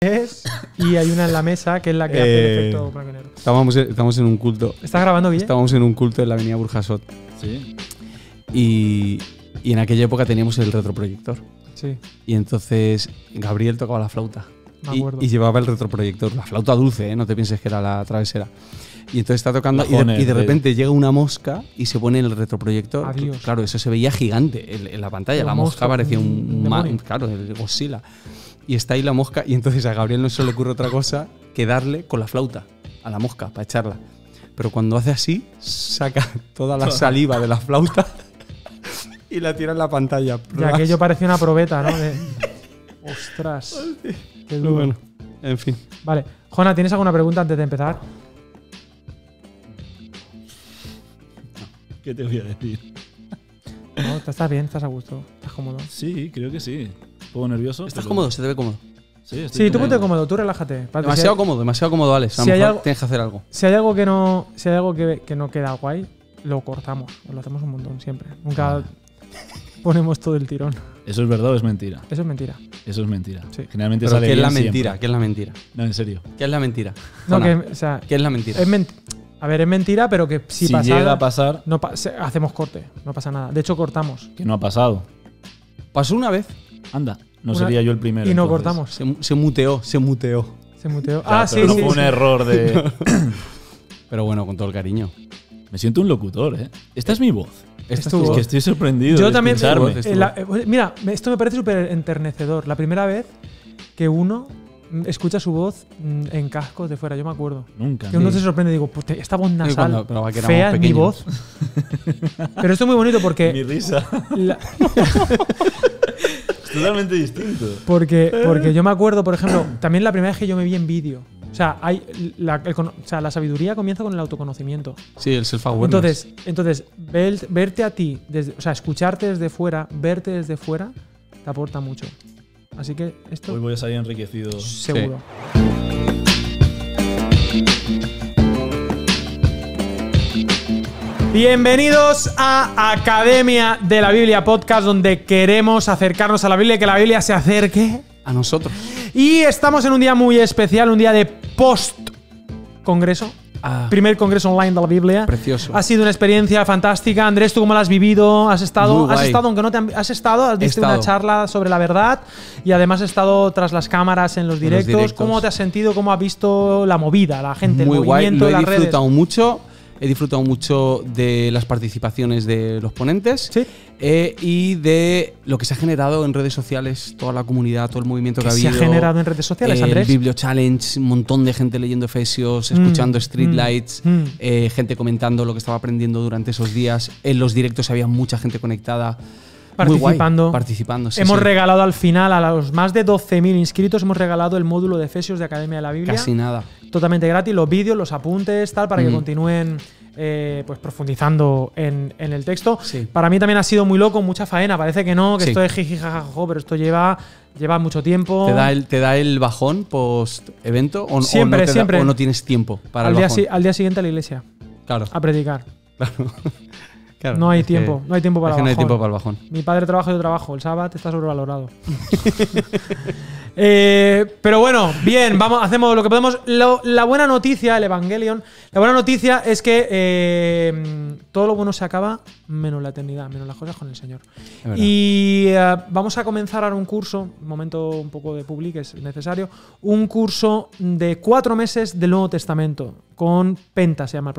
y hay una en la mesa que es la que hace el efecto blanco y negro. Estamos en un culto. ¿Estás grabando, Guille? Estábamos en un culto en la avenida Burjasot. Sí. Y en aquella época teníamos el retroproyector. Sí. Y entonces Gabriel tocaba la flauta. Me acuerdo. Y llevaba el retroproyector. La flauta dulce, ¿eh? No te pienses que era la travesera. Y entonces está tocando y de repente llega una mosca y se pone en el retroproyector. Adiós. Claro, eso se veía gigante en la pantalla. La mosca parecía claro, el Godzilla. Y está ahí la mosca y entonces a Gabriel no se le ocurre otra cosa que darle con la flauta a la mosca para echarla. Pero cuando hace así, saca toda la saliva de la flauta y la tira en la pantalla. Y aquello parecía una probeta, ¿no? Ostras. Qué duro. Bueno, en fin. Vale. Jona, ¿tienes alguna pregunta antes de empezar? ¿Qué te voy a decir? No, estás bien, estás a gusto, estás cómodo. Sí, creo que sí. Un poco nervioso. ¿Estás cómodo? ¿Se te ve cómodo? Sí, tú ponte cómodo, tú relájate. Demasiado cómodo, Alex. A lo mejor tienes que hacer algo. Si hay algo que no queda guay, lo cortamos. Lo hacemos un montón siempre. Nunca ponemos todo el tirón. ¿Eso es verdad o es mentira? Eso es mentira. Eso es mentira. Sí. Generalmente ¿Pero sale qué es la bien mentira? siempre. ¿Qué es la mentira? No, en serio. ¿Qué es la mentira? No, Zona. ¿qué es la mentira? A ver, es mentira, pero que si pasa. llega a pasar. No hacemos corte, no pasa nada. De hecho, cortamos. Que no ha pasado. Pasó una vez. Anda, no sería yo el primero. Y no entonces. cortamos. Se muteó. Se muteó. Claro, Sí, pero no sí. fue un error de. Pero bueno, con todo el cariño. Me siento un locutor, ¿eh? Esta es mi voz. Esta tu es voz. Es que estoy sorprendido. Yo de también. escucharme. Mira, esto me parece súper enternecedor. La primera vez que uno escucha su voz en cascos de fuera, yo me acuerdo. Nunca. Que uno se sorprende y digo, pues esta voz nasal, pero que éramos fea es mi pequeños. voz. Pero esto es muy bonito porque. Mi risa. Es totalmente distinto. Porque yo me acuerdo, por ejemplo, también la primera vez que yo me vi en vídeo. O sea, la sabiduría comienza con el autoconocimiento. Sí, el self-awareness. Entonces verte a ti, escucharte desde fuera, verte desde fuera, te aporta mucho. Así que esto. Hoy voy a salir enriquecido. Seguro. Bienvenidos a Academia de la Biblia Podcast, donde queremos acercarnos a la Biblia y que la Biblia se acerque A nosotros. Y estamos en un día muy especial, un día de post-congreso. Primer congreso online de la Biblia. Precioso. Ha sido una experiencia fantástica. Andrés, ¿tú cómo la has vivido? ¿Has estado? Muy guay. ¿Has estado? Aunque no te has estado, has visto una charla sobre la verdad y además has estado tras las cámaras en los directos. ¿Cómo te has sentido? ¿Cómo has visto la movida, la gente, muy el movimiento guay. de las Lo he disfrutado redes? mucho. He disfrutado mucho de las participaciones de los ponentes. Sí. Y de lo que se ha generado en redes sociales, toda la comunidad, todo el movimiento que ha habido. ¿Se ha generado en redes sociales, Andrés? El Biblio Challenge, un montón de gente leyendo Efesios, escuchando Streetlights, gente comentando lo que estaba aprendiendo durante esos días. En los directos había mucha gente conectada. Participando. Sí, hemos sí. regalado al final, a los más de 12.000 inscritos, hemos regalado el módulo de Efesios de Academia de la Biblia. Casi nada. Totalmente gratis, los vídeos, los apuntes, tal, para que continúen pues profundizando en el texto. Sí. Para mí también ha sido muy loco, mucha faena. Parece que no, que Sí. esto es jiji, jajajo, pero esto lleva mucho tiempo. ¿Te da el bajón post-evento? Siempre, siempre. ¿O no tienes tiempo para al el bajón? al día siguiente a la iglesia, Claro. a predicar. Claro, No hay es que- tiempo, no hay tiempo para es que el no hay bajón. tiempo para el bajón. Mi padre trabaja y yo trabajo. El sábado está sobrevalorado. Pero bueno, bien, hacemos lo que podemos. La buena noticia, el Evangelion, la buena noticia es que todo lo bueno se acaba, menos la eternidad, menos las cosas con el Señor. Y vamos a comenzar ahora un curso, un momento un poco de public, es necesario, un curso de 4 meses del Nuevo Testamento, con Penta se llama el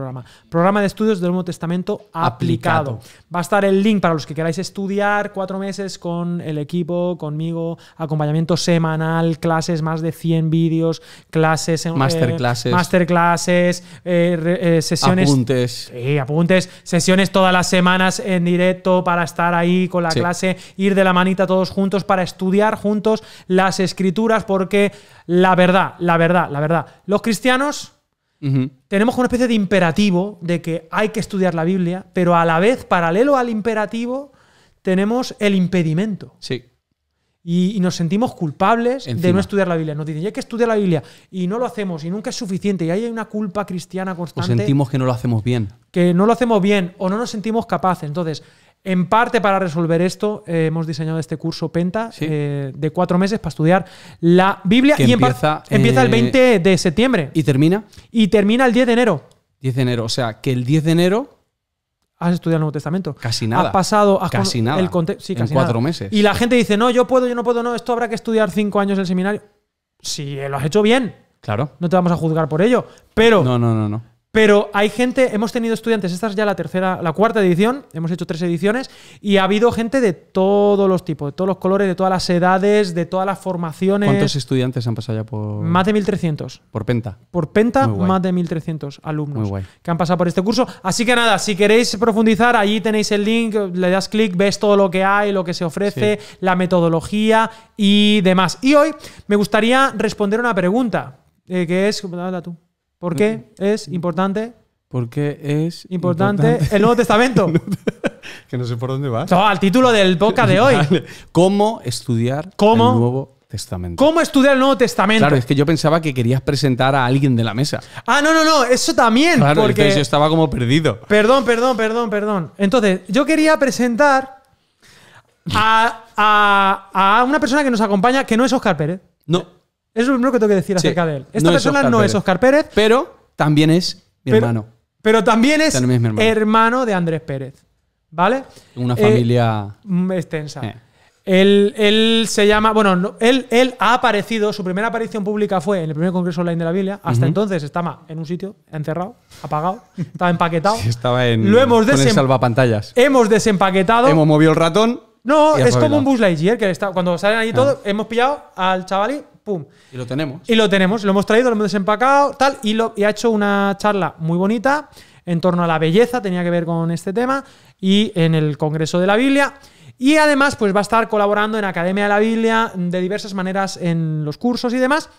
programa de estudios del Nuevo Testamento aplicado. Va a estar el link para los que queráis estudiar 4 meses con el equipo, conmigo, acompañamiento semanal, clases, más de 100 vídeos, clases, masterclasses, sesiones, apuntes, sesiones todas las semanas en directo para estar ahí con la clase, ir de la manita todos juntos para estudiar juntos las escrituras, porque la verdad, los cristianos tenemos una especie de imperativo de que hay que estudiar la Biblia, pero a la vez, paralelo al imperativo, tenemos el impedimento. Sí. Y nos sentimos culpables de no estudiar la Biblia. Nos dicen, hay que estudiar la Biblia, y no lo hacemos, y nunca es suficiente, y hay una culpa cristiana constante. O sentimos que no lo hacemos bien. Que no lo hacemos bien, o no nos sentimos capaces. Entonces, En parte para resolver esto, hemos diseñado este curso Penta de 4 meses para estudiar la Biblia. Que y empieza el 20 de septiembre. ¿Y termina? Y termina el 10 de enero. 10 de enero. O sea, que el 10 de enero... Has estudiado el Nuevo Testamento. Casi nada. Has pasado... Casi nada. Sí, en casi 4 nada. meses. Y la gente dice, no, yo puedo, yo no puedo, no, esto habrá que estudiar 5 años en el seminario. Si lo has hecho bien, Claro. no te vamos a juzgar por ello. Pero... No. Pero hay gente, hemos tenido estudiantes, esta es ya la cuarta edición, hemos hecho 3 ediciones, y ha habido gente de todos los tipos, de todos los colores, de todas las edades, de todas las formaciones. ¿Cuántos estudiantes han pasado ya por...? Más de 1.300. Por Penta. Por Penta, Muy guay. más de 1.300 alumnos Muy guay. que han pasado por este curso. Así que nada, si queréis profundizar, allí tenéis el link, le das clic, ves todo lo que hay, lo que se ofrece, la metodología y demás. Y hoy me gustaría responder una pregunta, que es... Habla tú. ¿Por qué es importante el Nuevo Testamento? Que no sé por dónde vas. No, al título del podcast de hoy. Vale. ¿Cómo estudiar el Nuevo Testamento? ¿Cómo estudiar el Nuevo Testamento? Claro, es que yo pensaba que querías presentar a alguien de la mesa. Ah, no, eso también. Claro, porque... entonces yo estaba como perdido. Perdón. Entonces, yo quería presentar a una persona que nos acompaña, que no es Óscar Pérez. No. Es lo primero que tengo que decir acerca de él. Esta no es persona Óscar no Pérez. es Óscar Pérez, Pero también es mi hermano. pero también es También es mi hermano de Andrés Pérez. ¿Vale? Una familia... extensa. Él se llama... Bueno, él ha aparecido, su primera aparición pública fue en el primer Congreso Online de la Biblia. Hasta entonces estaba en un sitio encerrado, apagado, estaba empaquetado. Sí, estaba en... Lo hemos con el salvapantallas. Hemos desempaquetado. Hemos movido el ratón. No, y es como espabilado. un Buzz Lightyear, que cuando salen ahí todos, hemos pillado al chavalí, pum. Y lo tenemos. Y lo tenemos, lo hemos traído, lo hemos desempacado, tal, y ha hecho una charla muy bonita en torno a la belleza, tenía que ver con este tema, y en el Congreso de la Biblia. Y además, pues va a estar colaborando en Academia de la Biblia de diversas maneras en los cursos y demás.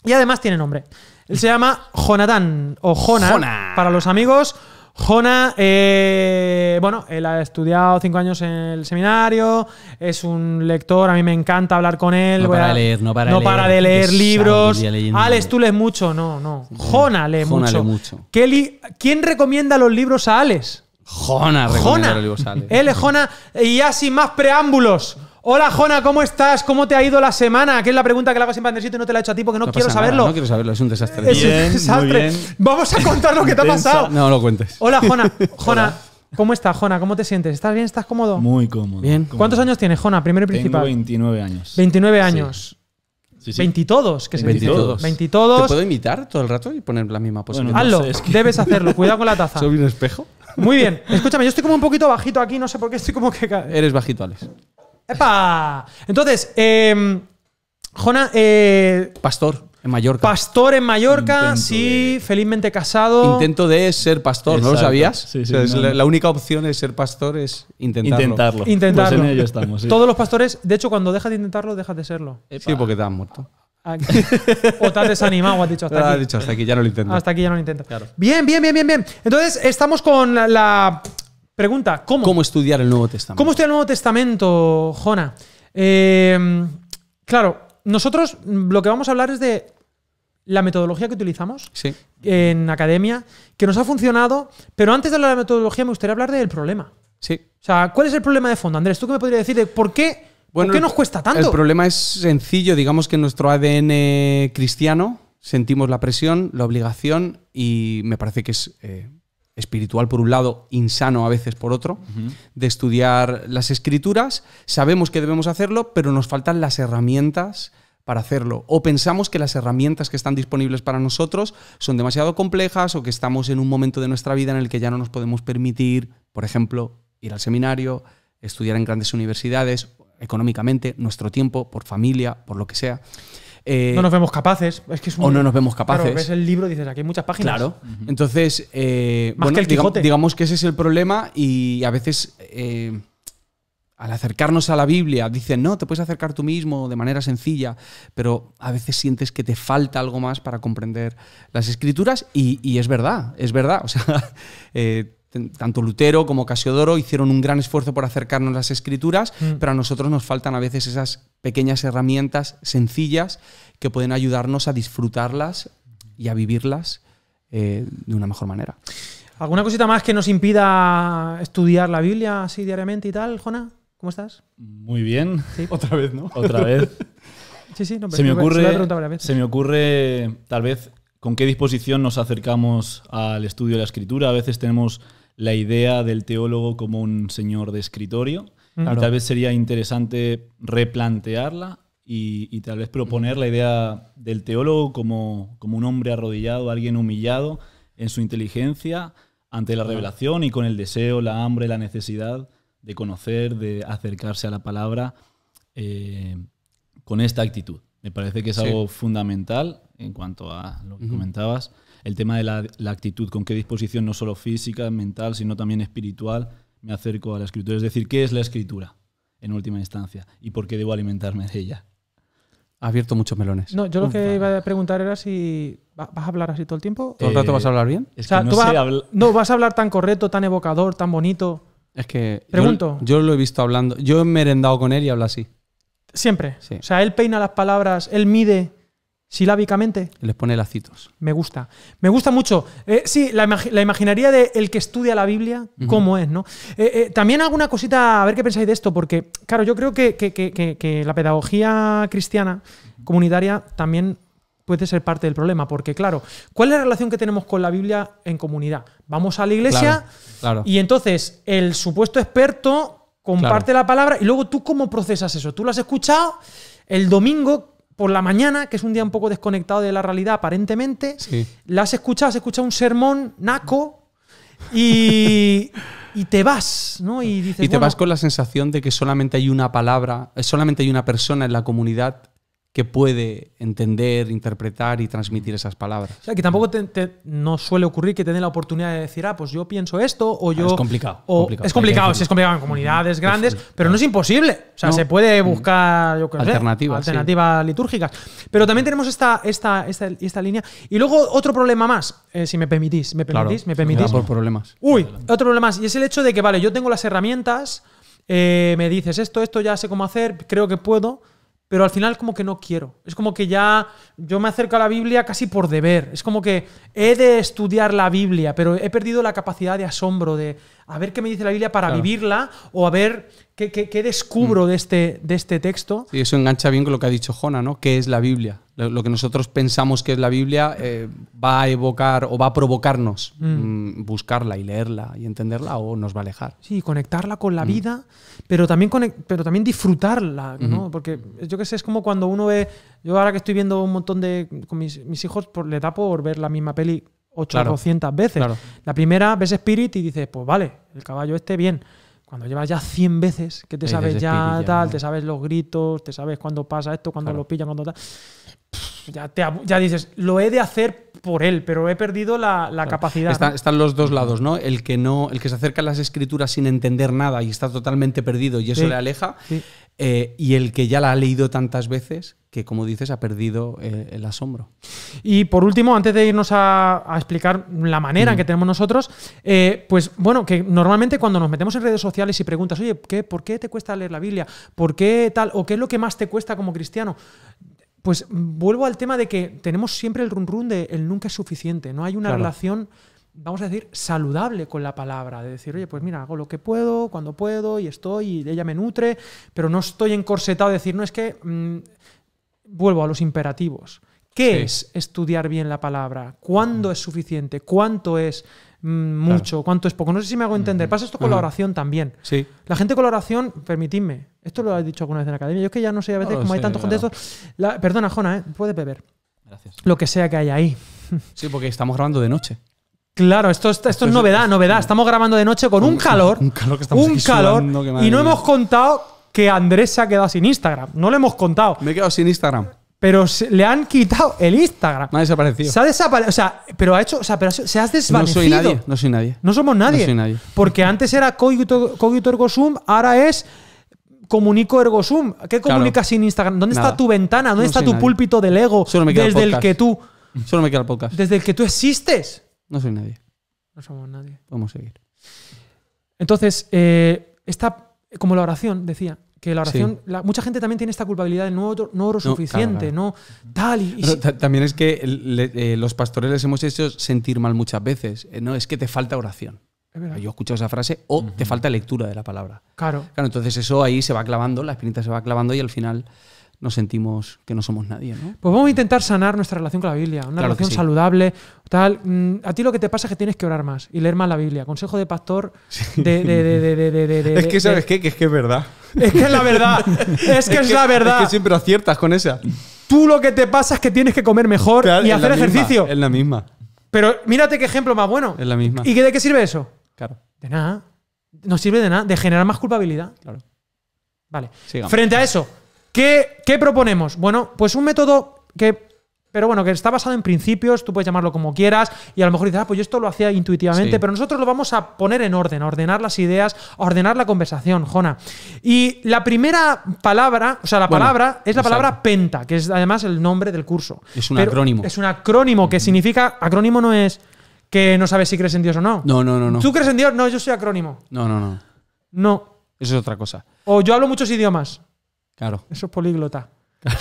Y además tiene nombre. Él se llama Jonathan, o Jona, para los amigos. Jona, bueno, él ha estudiado 5 años en el seminario, es un lector, a mí me encanta hablar con él. No para de leer libros. leyendo. Alex, ¿tú lees mucho? No. Jona lee mucho. mucho. ¿Quién recomienda los libros a Alex? Jona recomienda los libros a Alex. Él es Jona, y ya sin más preámbulos. Hola, Jona, ¿cómo estás? ¿Cómo te ha ido la semana? Que es la pregunta que le hago siempre a Andresito y no te la he hecho a ti porque no quiero pasa nada, saberlo. No quiero saberlo, es un desastre. Es Bien, un desastre. muy bien. Vamos a contar lo que te ha pasado. No lo cuentes. Hola, Jona. Jona, ¿cómo estás, Jona? ¿Cómo te sientes? ¿Estás bien? ¿Estás cómodo? Muy cómodo. Bien. Cómodo. ¿Cuántos años tienes, Jona? Primero y principal. Tengo 29 años. 29 años. Sí. 20 todos, que se dice. 22. 20 ¿Te todos. puedo imitar todo el rato y poner la misma posición? no Hazlo, sé, es que- debes hacerlo. Cuidado con la taza. ¿Soy un espejo? Muy bien. Escúchame, yo estoy como un poquito bajito aquí, no sé por qué estoy como que... Eres bajito, Alex. ¡Epa! Entonces, Jona, Pastor en Mallorca. pastor en Mallorca, Intento sí, de- felizmente casado. Intento de ser pastor, ¿no lo Exacto. sabías? Sí, O sea, es no. la única opción es ser pastor, es intentarlo. Intentarlo. Pues en ello estamos, sí. Todos los pastores, de hecho, cuando dejas de intentarlo, dejas de serlo. Sí, porque te has muerto. O te has desanimado, o has dicho hasta Has aquí. dicho hasta aquí, ya no lo intento. Hasta aquí ya no lo intento. Claro. Bien. Entonces, estamos con la pregunta: ¿Cómo estudiar el Nuevo Testamento? ¿Cómo estudia el Nuevo Testamento, Jona? Claro, nosotros lo que vamos a hablar es de la metodología que utilizamos Sí. en academia, que nos ha funcionado, pero antes de hablar de la metodología me gustaría hablar del problema. Sí. O sea, ¿cuál es el problema de fondo? Andrés, ¿tú qué me podrías decir de por qué nos cuesta tanto? El problema es sencillo, digamos que en nuestro ADN cristiano sentimos la presión, la obligación y me parece que es espiritual por un lado, insano a veces por otro, de estudiar las escrituras. Sabemos que debemos hacerlo, pero nos faltan las herramientas para hacerlo. O pensamos que las herramientas que están disponibles para nosotros son demasiado complejas o que estamos en un momento de nuestra vida en el que ya no nos podemos permitir, por ejemplo, ir al seminario, estudiar en grandes universidades, económicamente, nuestro tiempo, por familia, por lo que sea. No nos vemos capaces. Es que es o no nos vemos capaces. Claro, ves el libro y dices, aquí hay muchas páginas. Claro. Entonces, Más que el Quijote. digamos que ese es el problema y a veces al acercarnos a la Biblia dicen, no, te puedes acercar tú mismo de manera sencilla, pero a veces sientes que te falta algo más para comprender las Escrituras y es verdad, es verdad. O sea, tanto Lutero como Casiodoro hicieron un gran esfuerzo por acercarnos a las Escrituras, pero a nosotros nos faltan a veces esas pequeñas herramientas sencillas que pueden ayudarnos a disfrutarlas y a vivirlas de una mejor manera. ¿Alguna cosita más que nos impida estudiar la Biblia así diariamente y tal, Jona? ¿Cómo estás? Muy bien. Sí. Otra vez, ¿no? Otra vez. Sí, no, Se me lo he preguntado varias veces. ocurre tal vez con qué disposición nos acercamos al estudio de la Escritura. A veces tenemos la idea del teólogo como un señor de escritorio. Claro. Y tal vez sería interesante replantearla y tal vez proponer la idea del teólogo como un hombre arrodillado, alguien humillado en su inteligencia ante la revelación y con el deseo, la hambre, la necesidad de conocer, de acercarse a la palabra con esta actitud. Me parece que es algo fundamental en cuanto a lo que comentabas, el tema de la actitud, con qué disposición no solo física, mental, sino también espiritual me acerco a la Escritura. Es decir, ¿qué es la Escritura en última instancia? ¿Y por qué debo alimentarme de ella? Ha abierto muchos melones. No, yo lo que iba a preguntar era si vas a hablar así todo el tiempo. ¿Todo el rato vas a hablar bien? Es O sea, que no tú sé no vas a hablar tan correcto, tan evocador, tan bonito. Es que Pregunto. yo lo he visto hablando. Yo he merendado con él y habla así. Siempre. Sí. O sea, él peina las palabras, él mide silábicamente. Y les pone lacitos. Me gusta. Me gusta mucho. Sí, la imaginaría de el que estudia la Biblia, cómo es, ¿no? También alguna cosita, a ver qué pensáis de esto, porque, claro, yo creo que la pedagogía cristiana comunitaria también puede ser parte del problema, porque, claro, ¿cuál es la relación que tenemos con la Biblia en comunidad? Vamos a la iglesia Claro. y entonces el supuesto experto comparte la palabra y luego tú ¿cómo procesas eso? Tú lo has escuchado el domingo por la mañana, que es un día un poco desconectado de la realidad aparentemente, la has escuchado un sermón naco y te vas, ¿no? Y dices, Y te vas con la sensación de que solamente hay una palabra, solamente hay una persona en la comunidad que puede entender, interpretar y transmitir esas palabras. O sea, que tampoco no suele ocurrir que te den la oportunidad de decir, pues yo pienso esto, o yo... Es complicado. Es complicado, sí, es complicado en comunidades grandes, pero no es imposible. O sea, se puede buscar, yo qué sé, alternativas litúrgicas. Pero también tenemos esta línea. Y luego otro problema más, si me permitís. ¿Me permitís? Por problemas. Uy, otro problema más. Y es el hecho de que, vale, yo tengo las herramientas, me dices esto ya sé cómo hacer, creo que puedo, pero al final como que no quiero. Es como que ya yo me acerco a la Biblia casi por deber. Es como que he de estudiar la Biblia, pero he perdido la capacidad de asombro, de a ver qué me dice la Biblia para vivirla o a ver qué descubro de este texto. Sí, eso engancha bien con lo que ha dicho Jona, ¿no? ¿Qué es la Biblia? Lo que nosotros pensamos que es la Biblia va a evocar o va a provocarnos buscarla y leerla y entenderla o nos va a alejar. Sí, conectarla con la vida, pero también disfrutarla, ¿no? Porque yo qué sé, es como cuando uno ve... Yo ahora que estoy viendo un montón con mis hijos, le da por ver la misma peli 800 veces. Claro. La primera ves Spirit y dices, pues vale, el caballo bien. Cuando llevas ya 100 veces, que te sabes ya tal, te sabes los gritos, te sabes cuándo pasa esto, cuándo lo pillan, cuándo tal... Ya dices, lo he de hacer por él, pero he perdido la capacidad. Están los dos lados, ¿no? El que se acerca a las escrituras sin entender nada y está totalmente perdido y eso le aleja. Sí. Y el que ya la ha leído tantas veces que, como dices, ha perdido el asombro. Y por último, antes de irnos a explicar la manera en que tenemos nosotros, pues bueno, que normalmente cuando nos metemos en redes sociales y preguntas, oye, ¿por qué te cuesta leer la Biblia? ¿Por qué tal? ¿O qué es lo que más te cuesta como cristiano? Pues vuelvo al tema de que tenemos siempre el run de el nunca es suficiente. No hay una relación, vamos a decir, saludable con la palabra. De decir, oye, pues mira, hago lo que puedo, cuando puedo, y estoy, y ella me nutre, pero no estoy encorsetado de decir, no, es que vuelvo a los imperativos. ¿Qué es estudiar bien la palabra? ¿Cuándo es suficiente? ¿Cuánto es mucho? ¿Cuánto es poco? No sé si me hago entender. Pasa esto con la oración también. Sí. La gente con la oración, permitidme, esto lo he dicho alguna vez en la academia, yo es que ya no sé, a veces como hay tantos contextos... Perdona, Jona, puedes beber. Gracias. Lo que sea que haya ahí. Sí, porque estamos grabando de noche. Claro, esto es novedad. Estamos grabando de noche con un calor. Un calor que estamos sudando, y no hemos contado que Andrés se ha quedado sin Instagram. No lo hemos contado. Me he quedado sin Instagram. Pero le han quitado el Instagram. Me ha desaparecido. Se ha desaparecido. O sea, pero se has desvanecido. No soy nadie. No somos nadie. No soy nadie. Porque antes era cogito ergo sum, ahora es comunico ergo sum. ¿Qué comunicas sin Instagram? ¿Dónde está tu ventana? ¿Dónde está tu púlpito del ego? Solo me queda desde el que tú. Solo me queda el podcast. Desde el que tú existes. No soy nadie. No somos nadie. Podemos seguir. Entonces, como la oración, decía, Que la oración, mucha gente también tiene esta culpabilidad de no oro suficiente, claro. no tal. También es que los pastores les hemos hecho sentir mal muchas veces. No, es que te falta oración. Yo he escuchado esa frase, o te falta lectura de la palabra. Claro. Entonces eso ahí se va clavando, la espinita se va clavando y al final nos sentimos que no somos nadie, ¿no? Pues vamos a intentar sanar nuestra relación con la Biblia, una relación saludable, tal. A ti lo que te pasa es que tienes que orar más y leer más la Biblia. Consejo de pastor es que, ¿sabes qué? Que es verdad. Es que es la verdad. Es la verdad. Es que siempre aciertas con esa. Tú lo que te pasa es que tienes que comer mejor y hacer ejercicio. Es la misma. Pero mírate qué ejemplo más bueno. Es la misma. ¿Y de qué sirve eso? Claro. De nada. No sirve de nada. De generar más culpabilidad. Claro. Vale. Sigamos. Frente a eso, ¿qué proponemos? Bueno, pues un método que está basado en principios, tú puedes llamarlo como quieras, y a lo mejor dices, pues yo esto lo hacía intuitivamente, pero nosotros lo vamos a poner en orden, a ordenar las ideas, a ordenar la conversación, Jona. Y la primera palabra, es la palabra penta, que es además el nombre del curso. Es un acrónimo. Es un acrónimo que significa, acrónimo no es que no sabes si crees en Dios o no. No. ¿Tú crees en Dios? No, yo soy acrónimo. No. No. Eso es otra cosa. O yo hablo muchos idiomas. Claro. Eso es políglota. Claro.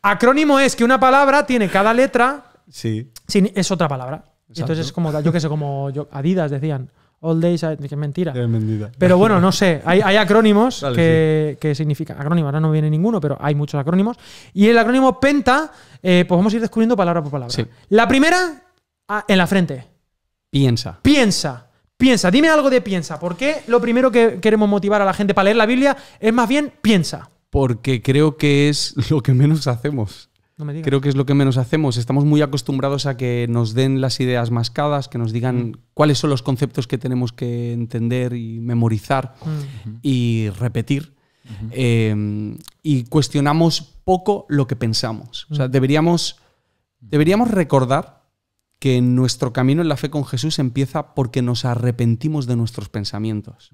Acrónimo es que una palabra tiene cada letra. Sí. Es otra palabra. Exacto. Entonces es como, yo qué sé, como Adidas decían. All days, que es mentira. Es mentira. Pero bueno, no sé. Hay acrónimos que significan. Acrónimo, ahora no viene ninguno, pero hay muchos acrónimos. Y el acrónimo PENTA, pues vamos a ir descubriendo palabra por palabra. Sí. La primera, en la frente. Piensa. Dime algo de piensa. ¿Por qué lo primero que queremos motivar a la gente para leer la Biblia es más bien piensa? Porque creo que es lo que menos hacemos. No me digas. Creo que es lo que menos hacemos. Estamos muy acostumbrados a que nos den las ideas mascadas, que nos digan cuáles son los conceptos que tenemos que entender y memorizar y repetir. Y cuestionamos poco lo que pensamos. O sea, deberíamos recordar que nuestro camino en la fe con Jesús empieza porque nos arrepentimos de nuestros pensamientos.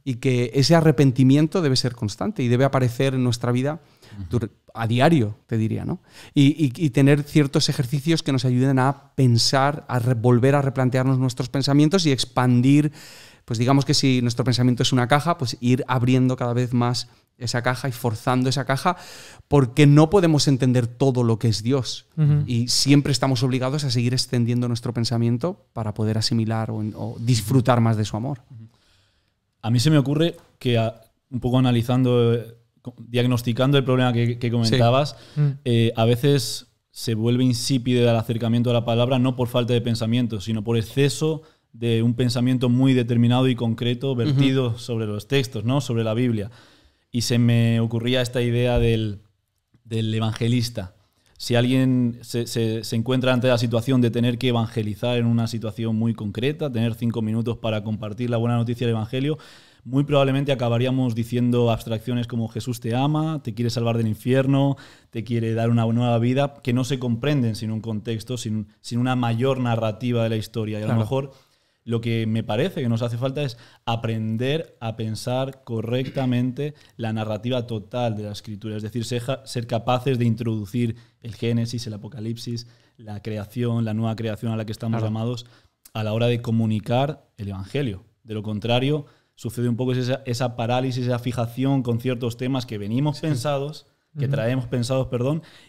Y que ese arrepentimiento debe ser constante y debe aparecer en nuestra vida a diario, te diría, ¿no? Y tener ciertos ejercicios que nos ayuden a pensar, a volver a replantearnos nuestros pensamientos y expandir, pues digamos que si nuestro pensamiento es una caja, pues ir abriendo cada vez más esa caja y forzando esa caja, porque no podemos entender todo lo que es Dios. Y siempre estamos obligados a seguir extendiendo nuestro pensamiento para poder asimilar o disfrutar más de su amor. A mí se me ocurre que, un poco analizando, diagnosticando el problema que comentabas, a veces se vuelve insípido el acercamiento a la palabra, no por falta de pensamiento, sino por exceso de un pensamiento muy determinado y concreto vertido sobre los textos, ¿no? Sobre la Biblia. Y se me ocurría esta idea del evangelista. Si alguien se encuentra ante la situación de tener que evangelizar en una situación muy concreta, tener 5 minutos para compartir la buena noticia del Evangelio, muy probablemente acabaríamos diciendo abstracciones como Jesús te ama, te quiere salvar del infierno, te quiere dar una nueva vida, que no se comprenden sin un contexto, sin una mayor narrativa de la historia. Y a lo mejor lo que me parece que nos hace falta es aprender a pensar correctamente la narrativa total de la Escritura. Es decir, ser capaces de introducir el Génesis, el Apocalipsis, la creación, la nueva creación a la que estamos llamados a la hora de comunicar el Evangelio. De lo contrario, sucede un poco esa parálisis, esa fijación con ciertos temas que venimos pensados, que traemos pensados,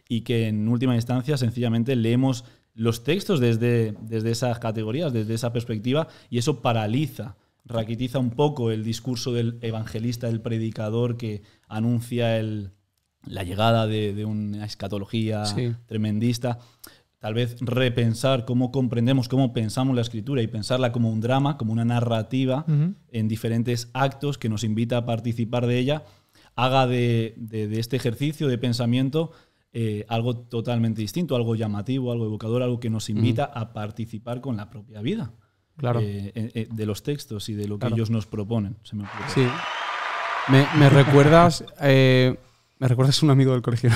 y que en última instancia sencillamente leemos los textos desde esas categorías, desde esa perspectiva, y eso paraliza, raquitiza un poco el discurso del evangelista, del predicador que anuncia la llegada de una escatología tremendista. Tal vez repensar cómo comprendemos, cómo pensamos la Escritura y pensarla como un drama, como una narrativa en diferentes actos que nos invita a participar de ella, haga de este ejercicio de pensamiento algo totalmente distinto, algo llamativo, algo evocador, algo que nos invita a participar con la propia vida de los textos y de lo que ellos nos proponen. Se me ocurre. Sí. Me recuerdas... me recuerdas a un amigo del colegio.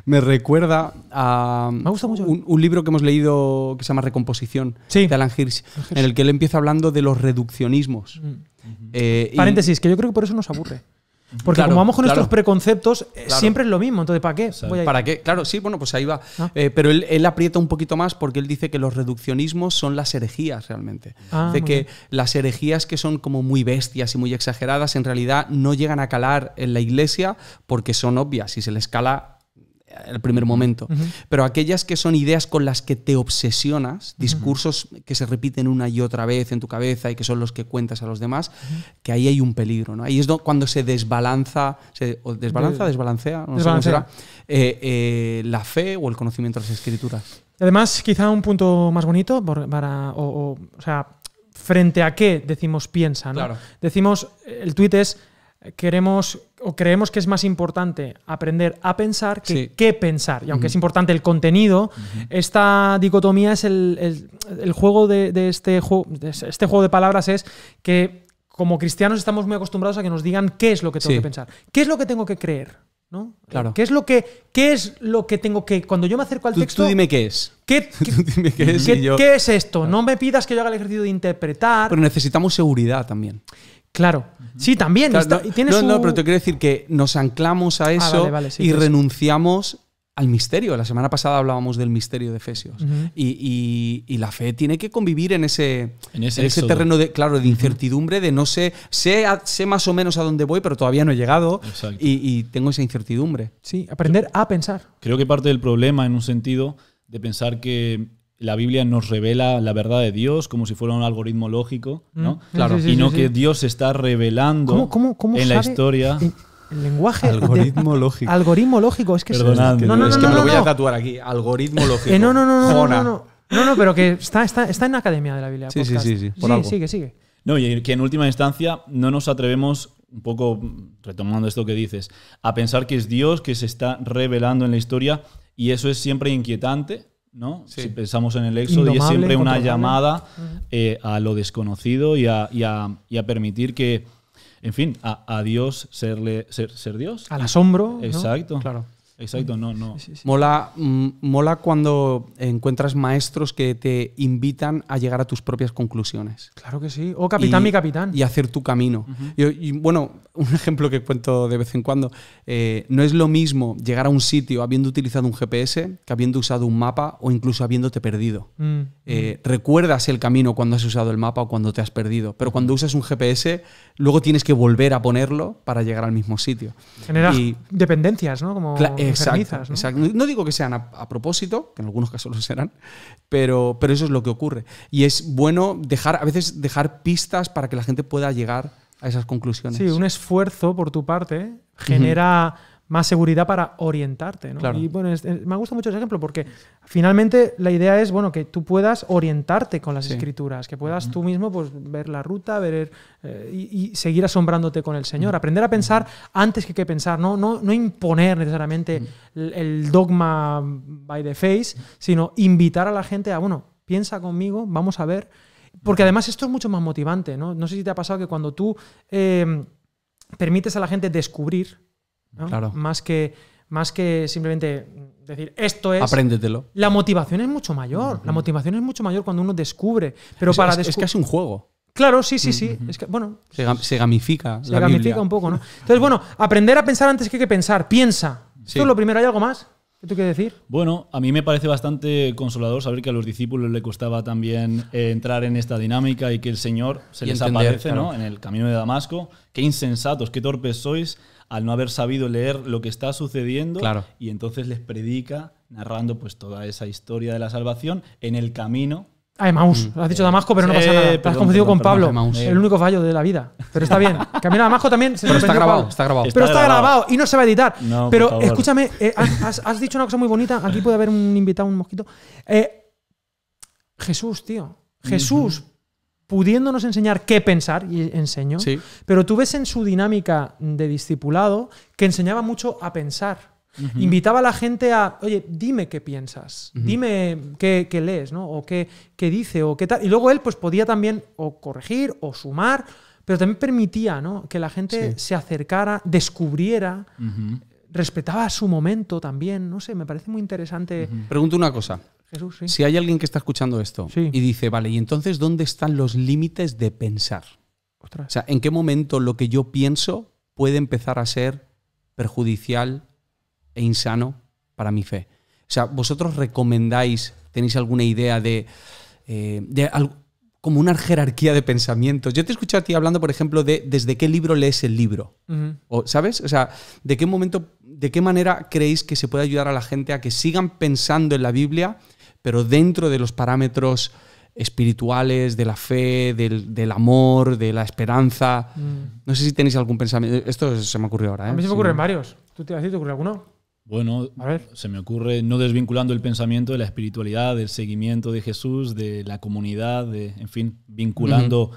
Me recuerda a un libro que hemos leído que se llama Recomposición, de Alan Hirsch, en el que él empieza hablando de los reduccionismos. Paréntesis, que yo creo que por eso nos aburre. Porque Claro, como vamos con claro. nuestros preconceptos, Claro. siempre es lo mismo. Entonces, ¿para qué? Exacto. Voy a ir. ¿Para qué? Claro, sí, bueno, pues ahí va. Ah. Pero él aprieta un poquito más porque él dice que los reduccionismos son las herejías realmente. Ah, Dice muy que bien. las herejías que son como muy bestias y muy exageradas en realidad no llegan a calar en la iglesia porque son obvias y se les cala al primer momento. Pero aquellas que son ideas con las que te obsesionas, discursos que se repiten una y otra vez en tu cabeza y que son los que cuentas a los demás, que ahí hay un peligro, ¿no? Ahí es cuando se desbalancea, desbalancea, no sé cómo será, la fe o el conocimiento de las escrituras. Además, quizá un punto más bonito, o sea, frente a qué decimos piensa, ¿no? Claro. Decimos, el tuit es, queremos o creemos que es más importante aprender a pensar que Sí. qué pensar. Y aunque es importante el contenido, esta dicotomía es el juego de este juego de palabras es que como cristianos estamos muy acostumbrados a que nos digan qué es lo que tengo Sí. que pensar, qué es lo que tengo que creer, ¿no? Claro. ¿Qué es lo que tengo que cuando yo me acerco al texto? Tú dime qué es. Tú dime qué es y yo... ¿Qué es esto? No me pidas que yo haga el ejercicio de interpretar. Pero necesitamos seguridad también. Claro. Sí, también. Claro, Y tiene su... no, pero te quiero decir que nos anclamos a eso vale, sí, y pues. renunciamos al misterio. La semana pasada hablábamos del misterio de Efesios. Ujú. Y la fe tiene que convivir en ese éxodo. terreno de incertidumbre, de no sé más o menos a dónde voy, pero todavía no he llegado Exacto. y tengo esa incertidumbre. Sí, aprender a pensar. Creo que parte del problema, en un sentido, de pensar que la Biblia nos revela la verdad de Dios como si fuera un algoritmo lógico, ¿no? Claro. Sí, sí, Y no sí, que sí. Dios se está revelando ¿Cómo en la sabe historia. El lenguaje. Algoritmo lógico. Algoritmo lógico. Es que Perdonadme, no, es que me lo voy no. a tatuar aquí. Algoritmo lógico. Jona. No, pero que está en la Academia de la Biblia. Sí, podcast. sí, por algo. Sigue. No, y que en última instancia no nos atrevemos, un poco retomando esto que dices, a pensar que es Dios que se está revelando en la historia y eso es siempre inquietante, ¿no? Sí. Si pensamos en el Éxodo y es Indomable, siempre una incontrolable. llamada a lo desconocido y a permitir que, en fin, a Dios ser Dios. Al asombro. ¿no? Exacto. Claro. Exacto, no. Sí. Mola cuando encuentras maestros que te invitan a llegar a tus propias conclusiones. Claro que sí. O capitán, mi capitán. Y hacer tu camino. Y bueno, un ejemplo que cuento de vez en cuando. No es lo mismo llegar a un sitio habiendo utilizado un GPS que habiendo usado un mapa o incluso habiéndote perdido. Recuerdas el camino cuando has usado el mapa o cuando te has perdido. Pero cuando usas un GPS, luego tienes que volver a ponerlo para llegar al mismo sitio. Generas Y- dependencias, ¿no? Como enfermizas, ¿no? Exacto. No digo que sean a propósito, que en algunos casos lo serán, pero eso es lo que ocurre. Y es bueno a veces dejar pistas para que la gente pueda llegar a esas conclusiones. Sí, un esfuerzo por tu parte genera más seguridad para orientarte, ¿no? Claro. Y bueno, me gusta mucho ese ejemplo porque finalmente la idea es, bueno, que tú puedas orientarte con las Sí. escrituras, que puedas tú mismo pues, ver la ruta, y seguir asombrándote con el Señor. Aprender a pensar antes que pensar, no imponer necesariamente el dogma by the face, sino invitar a la gente a, bueno, piensa conmigo, vamos a ver. Porque además esto es mucho más motivante, ¿no? No sé si te ha pasado que cuando tú permites a la gente descubrir, ¿no? Claro. Más que simplemente decir, esto es... Apréndetelo. La motivación es mucho mayor. La motivación es mucho mayor cuando uno descubre. Pero Es casi un juego. Claro, sí. Es que, bueno, Se gamifica se la gamifica Biblia. un poco, ¿no? Entonces, bueno, aprender a pensar antes que pensar. Piensa. Sí. Esto es lo primero. ¿Hay algo más que tú quieres decir? Bueno, a mí me parece bastante consolador saber que a los discípulos le costaba también entrar en esta dinámica y que el Señor se Y les entender, aparece, claro. ¿no? En el camino de Damasco. Qué insensatos, qué torpes sois al no haber sabido leer lo que está sucediendo. Claro. Y entonces les predica narrando pues toda esa historia de la salvación en el camino. Emaús. Has dicho Damasco, pero no pasa nada. Te has perdón, confundido con perdón, Pablo. Emaús. El único fallo de la vida. Pero está bien. Camino a Damasco también se Pero está sorprendió grabado, Pablo. está grabado. Pero está Está grabado grabado y no se va a editar. No, por pero favor. escúchame, has dicho una cosa muy bonita. Aquí puede haber un invitado, un mosquito. Jesús, tío. Jesús, pudiéndonos enseñar qué pensar, y enseñó, Sí. pero tú ves en su dinámica de discipulado que enseñaba mucho a pensar. Invitaba a la gente a, oye, dime qué piensas, dime qué lees, ¿no? O qué dice, o qué tal. Y luego él pues podía también o corregir o sumar, pero también permitía, ¿no? Que la gente se acercara, descubriera, respetaba su momento también. No sé, me parece muy interesante. Pregunto una cosa. Jesús, sí. Si hay alguien que está escuchando esto Sí. y dice, vale, ¿y entonces dónde están los límites de pensar? Ostras. O sea, ¿en qué momento lo que yo pienso puede empezar a ser perjudicial e insano para mi fe. O sea, ¿vosotros recomendáis, tenéis alguna idea de como una jerarquía de pensamientos? Yo te he escuchado a ti hablando, por ejemplo, de desde qué libro lees el libro. ¿Sabes? O sea, ¿de qué momento, de qué manera creéis que se puede ayudar a la gente a que sigan pensando en la Biblia, pero dentro de los parámetros espirituales, de la fe, del amor, de la esperanza? No sé si tenéis algún pensamiento. Esto se me ocurrió ahora. A mí se me ocurren varios. ¿Tú te ocurre alguno? Bueno, a ver. Se me ocurre no desvinculando el pensamiento de la espiritualidad, del seguimiento de Jesús, de la comunidad, en fin, vinculando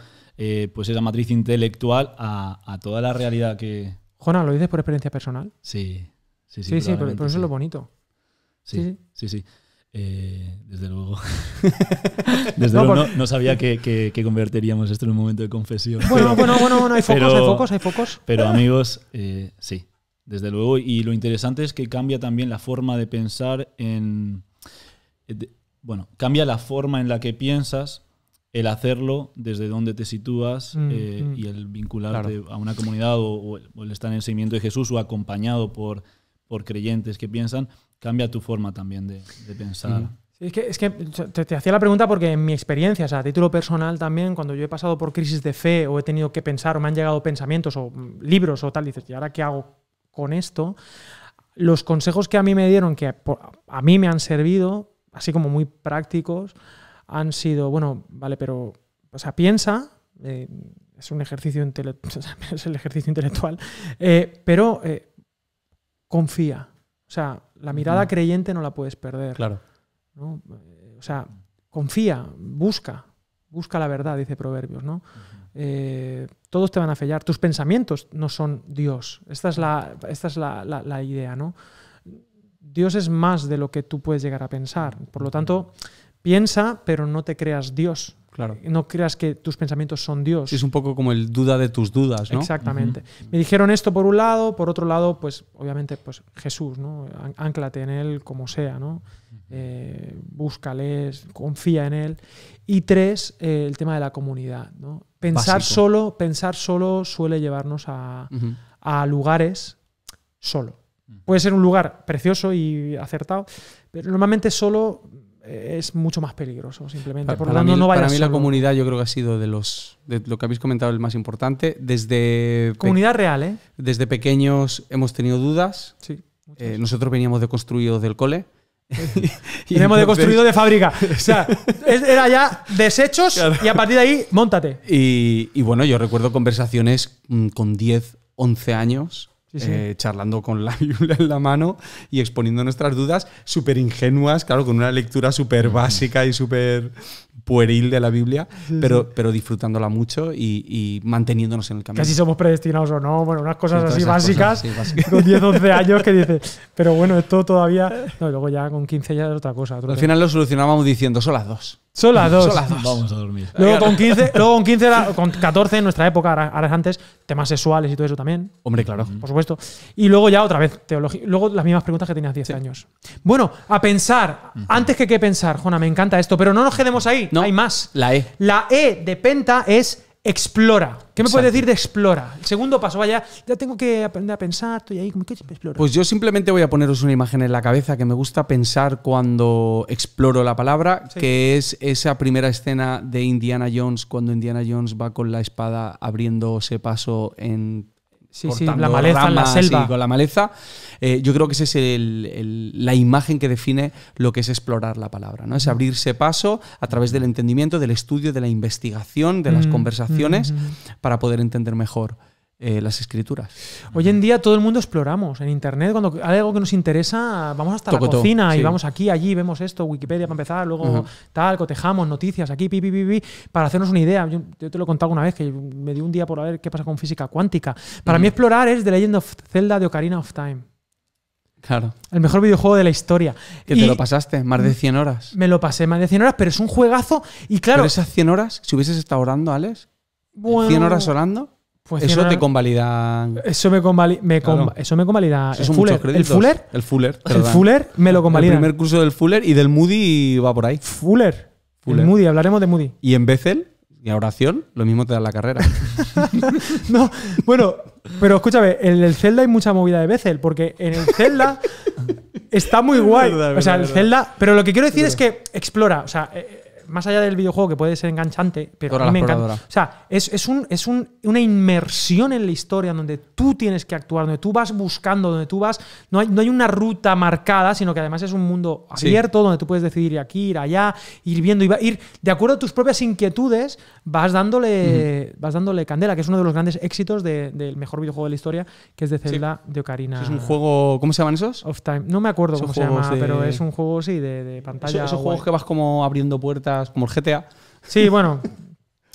pues esa matriz intelectual a toda la realidad que... Jona, ¿lo dices por experiencia personal? Sí, pero eso es lo bonito. Sí. Desde luego. Desde luego no sabía que convertiríamos esto en un momento de confesión. Bueno, hay focos. Pero amigos, sí. Desde luego, y lo interesante es que cambia también la forma de pensar cambia la forma en la que piensas, el hacerlo desde donde te sitúas y el vincularte a una comunidad o el estar en el seguimiento de Jesús o acompañado por creyentes que piensan, cambia tu forma también de pensar. Es que te hacía la pregunta porque en mi experiencia, o sea, a título personal también, cuando yo he pasado por crisis de fe o he tenido que pensar o me han llegado pensamientos o libros o tal, dices, ¿y ahora qué hago con esto? Los consejos que a mí me dieron, que a mí me han servido, así como muy prácticos, han sido, bueno, vale, pero, o sea, piensa, es un ejercicio es el ejercicio intelectual, pero confía. O sea, la mirada creyente no la puedes perder. Claro. ¿No? O sea, confía, busca la verdad, dice Proverbios, ¿no? Todos te van a fallar. Tus pensamientos no son Dios. Esta es la idea, ¿no? Dios es más de lo que tú puedes llegar a pensar. Por lo tanto, piensa, pero no te creas Dios. Claro. No creas que tus pensamientos son Dios. Sí, es un poco como el duda de tus dudas, ¿no? Exactamente. Me dijeron esto por un lado, por otro lado, pues obviamente pues Jesús, ¿no? Ánclate en Él como sea, ¿no? Búscale, confía en Él. Y 3, el tema de la comunidad, ¿no? Pensar solo suele llevarnos a lugares solo. Puede ser un lugar precioso y acertado, pero normalmente solo es mucho más peligroso, simplemente. Por lo tanto, no vayas para mí solo. La comunidad yo creo que ha sido de lo que habéis comentado el más importante. Comunidad real, ¿eh? Desde pequeños hemos tenido dudas. Sí. Nosotros veníamos deconstruidos del cole. Veníamos deconstruidos de fábrica. O sea, era ya desechos, claro. Y a partir de ahí, móntate. Y bueno, yo recuerdo conversaciones con 10, 11 años. Charlando con la Biblia en la mano y exponiendo nuestras dudas súper ingenuas, claro, con una lectura súper básica y súper pueril de la Biblia, pero disfrutándola mucho y manteniéndonos en el camino. Casi somos predestinados o no, bueno, unas cosas así básicas, con 10, 11 años que dices, pero bueno, esto todavía... No, luego ya con 15 ya es otra cosa. Al final lo solucionábamos diciendo, son las 2. Son las 2. Vamos a dormir. Luego con 14 en nuestra época, ahora es antes, temas sexuales y todo eso también. Hombre, claro. Por supuesto. Y luego ya otra vez, teología. Luego las mismas preguntas que tenías 10 años. Bueno, a pensar. Antes que pensar, Jona, me encanta esto, pero no nos quedemos ahí. No, hay más. La E. La E de Penta es explora. ¿Qué me puedes decir de explora? El segundo paso, vaya, ya tengo que aprender a pensar, estoy ahí, ¿qué explora? Pues yo simplemente voy a poneros una imagen en la cabeza que me gusta pensar cuando exploro la palabra, que es esa primera escena de Indiana Jones, cuando Indiana Jones va con la espada abriéndose paso en... la maleza en la selva. Con la maleza. Yo creo que esa es la imagen que define lo que es explorar la palabra, ¿no? Es abrirse paso a través del entendimiento, del estudio, de la investigación, de las conversaciones, para poder entender mejor las escrituras. Hoy en día todo el mundo exploramos. En internet, cuando hay algo que nos interesa, vamos hasta la cocina y vamos aquí, allí, vemos esto, Wikipedia para empezar, luego cotejamos noticias aquí, para hacernos una idea. Yo te lo he contado una vez, que me di un día por ver qué pasa con física cuántica. Para mí explorar es The Legend of Zelda de Ocarina of Time. Claro. El mejor videojuego de la historia. ¿Que te lo pasaste? ¿Más de 100 horas? Me lo pasé más de 100 horas, pero es un juegazo. Y claro, pero esas 100 horas, si hubieses estado orando, Alex, bueno, 100 horas orando, pues eso te convalida. Eso me convalida. ¿El Fuller? El Fuller. El Fuller me lo convalida. El primer curso del Fuller y del Moody va por ahí. Fuller. El Moody, hablaremos de Moody. ¿Y en Bethel? Y a oración, lo mismo te da la carrera. No, bueno, pero escúchame, en el Zelda hay mucha movida de Bethel, porque en el Zelda está muy guay. Verdad, o sea, el verdad. Zelda. Pero lo que quiero decir es que explora, o sea, más allá del videojuego que puede ser enganchante, pero Dora a mí la me encanta. exploradora. O sea, es una inmersión en la historia donde tú tienes que actuar, donde tú vas buscando, donde tú vas. No hay una ruta marcada, sino que además es un mundo Sí. abierto donde tú puedes decidir ir aquí, ir allá, ir viendo, ir de acuerdo a tus propias inquietudes, vas dándole candela, que es uno de los grandes éxitos del mejor videojuego de la historia, que es de Zelda de Ocarina Es un juego. ¿Cómo se llaman esos? of Time. No me acuerdo Esos cómo se llama, juegos de- pero es un juego, sí, de pantalla. Esos guay. juegos que vas como abriendo puertas, como el GTA. Sí, bueno.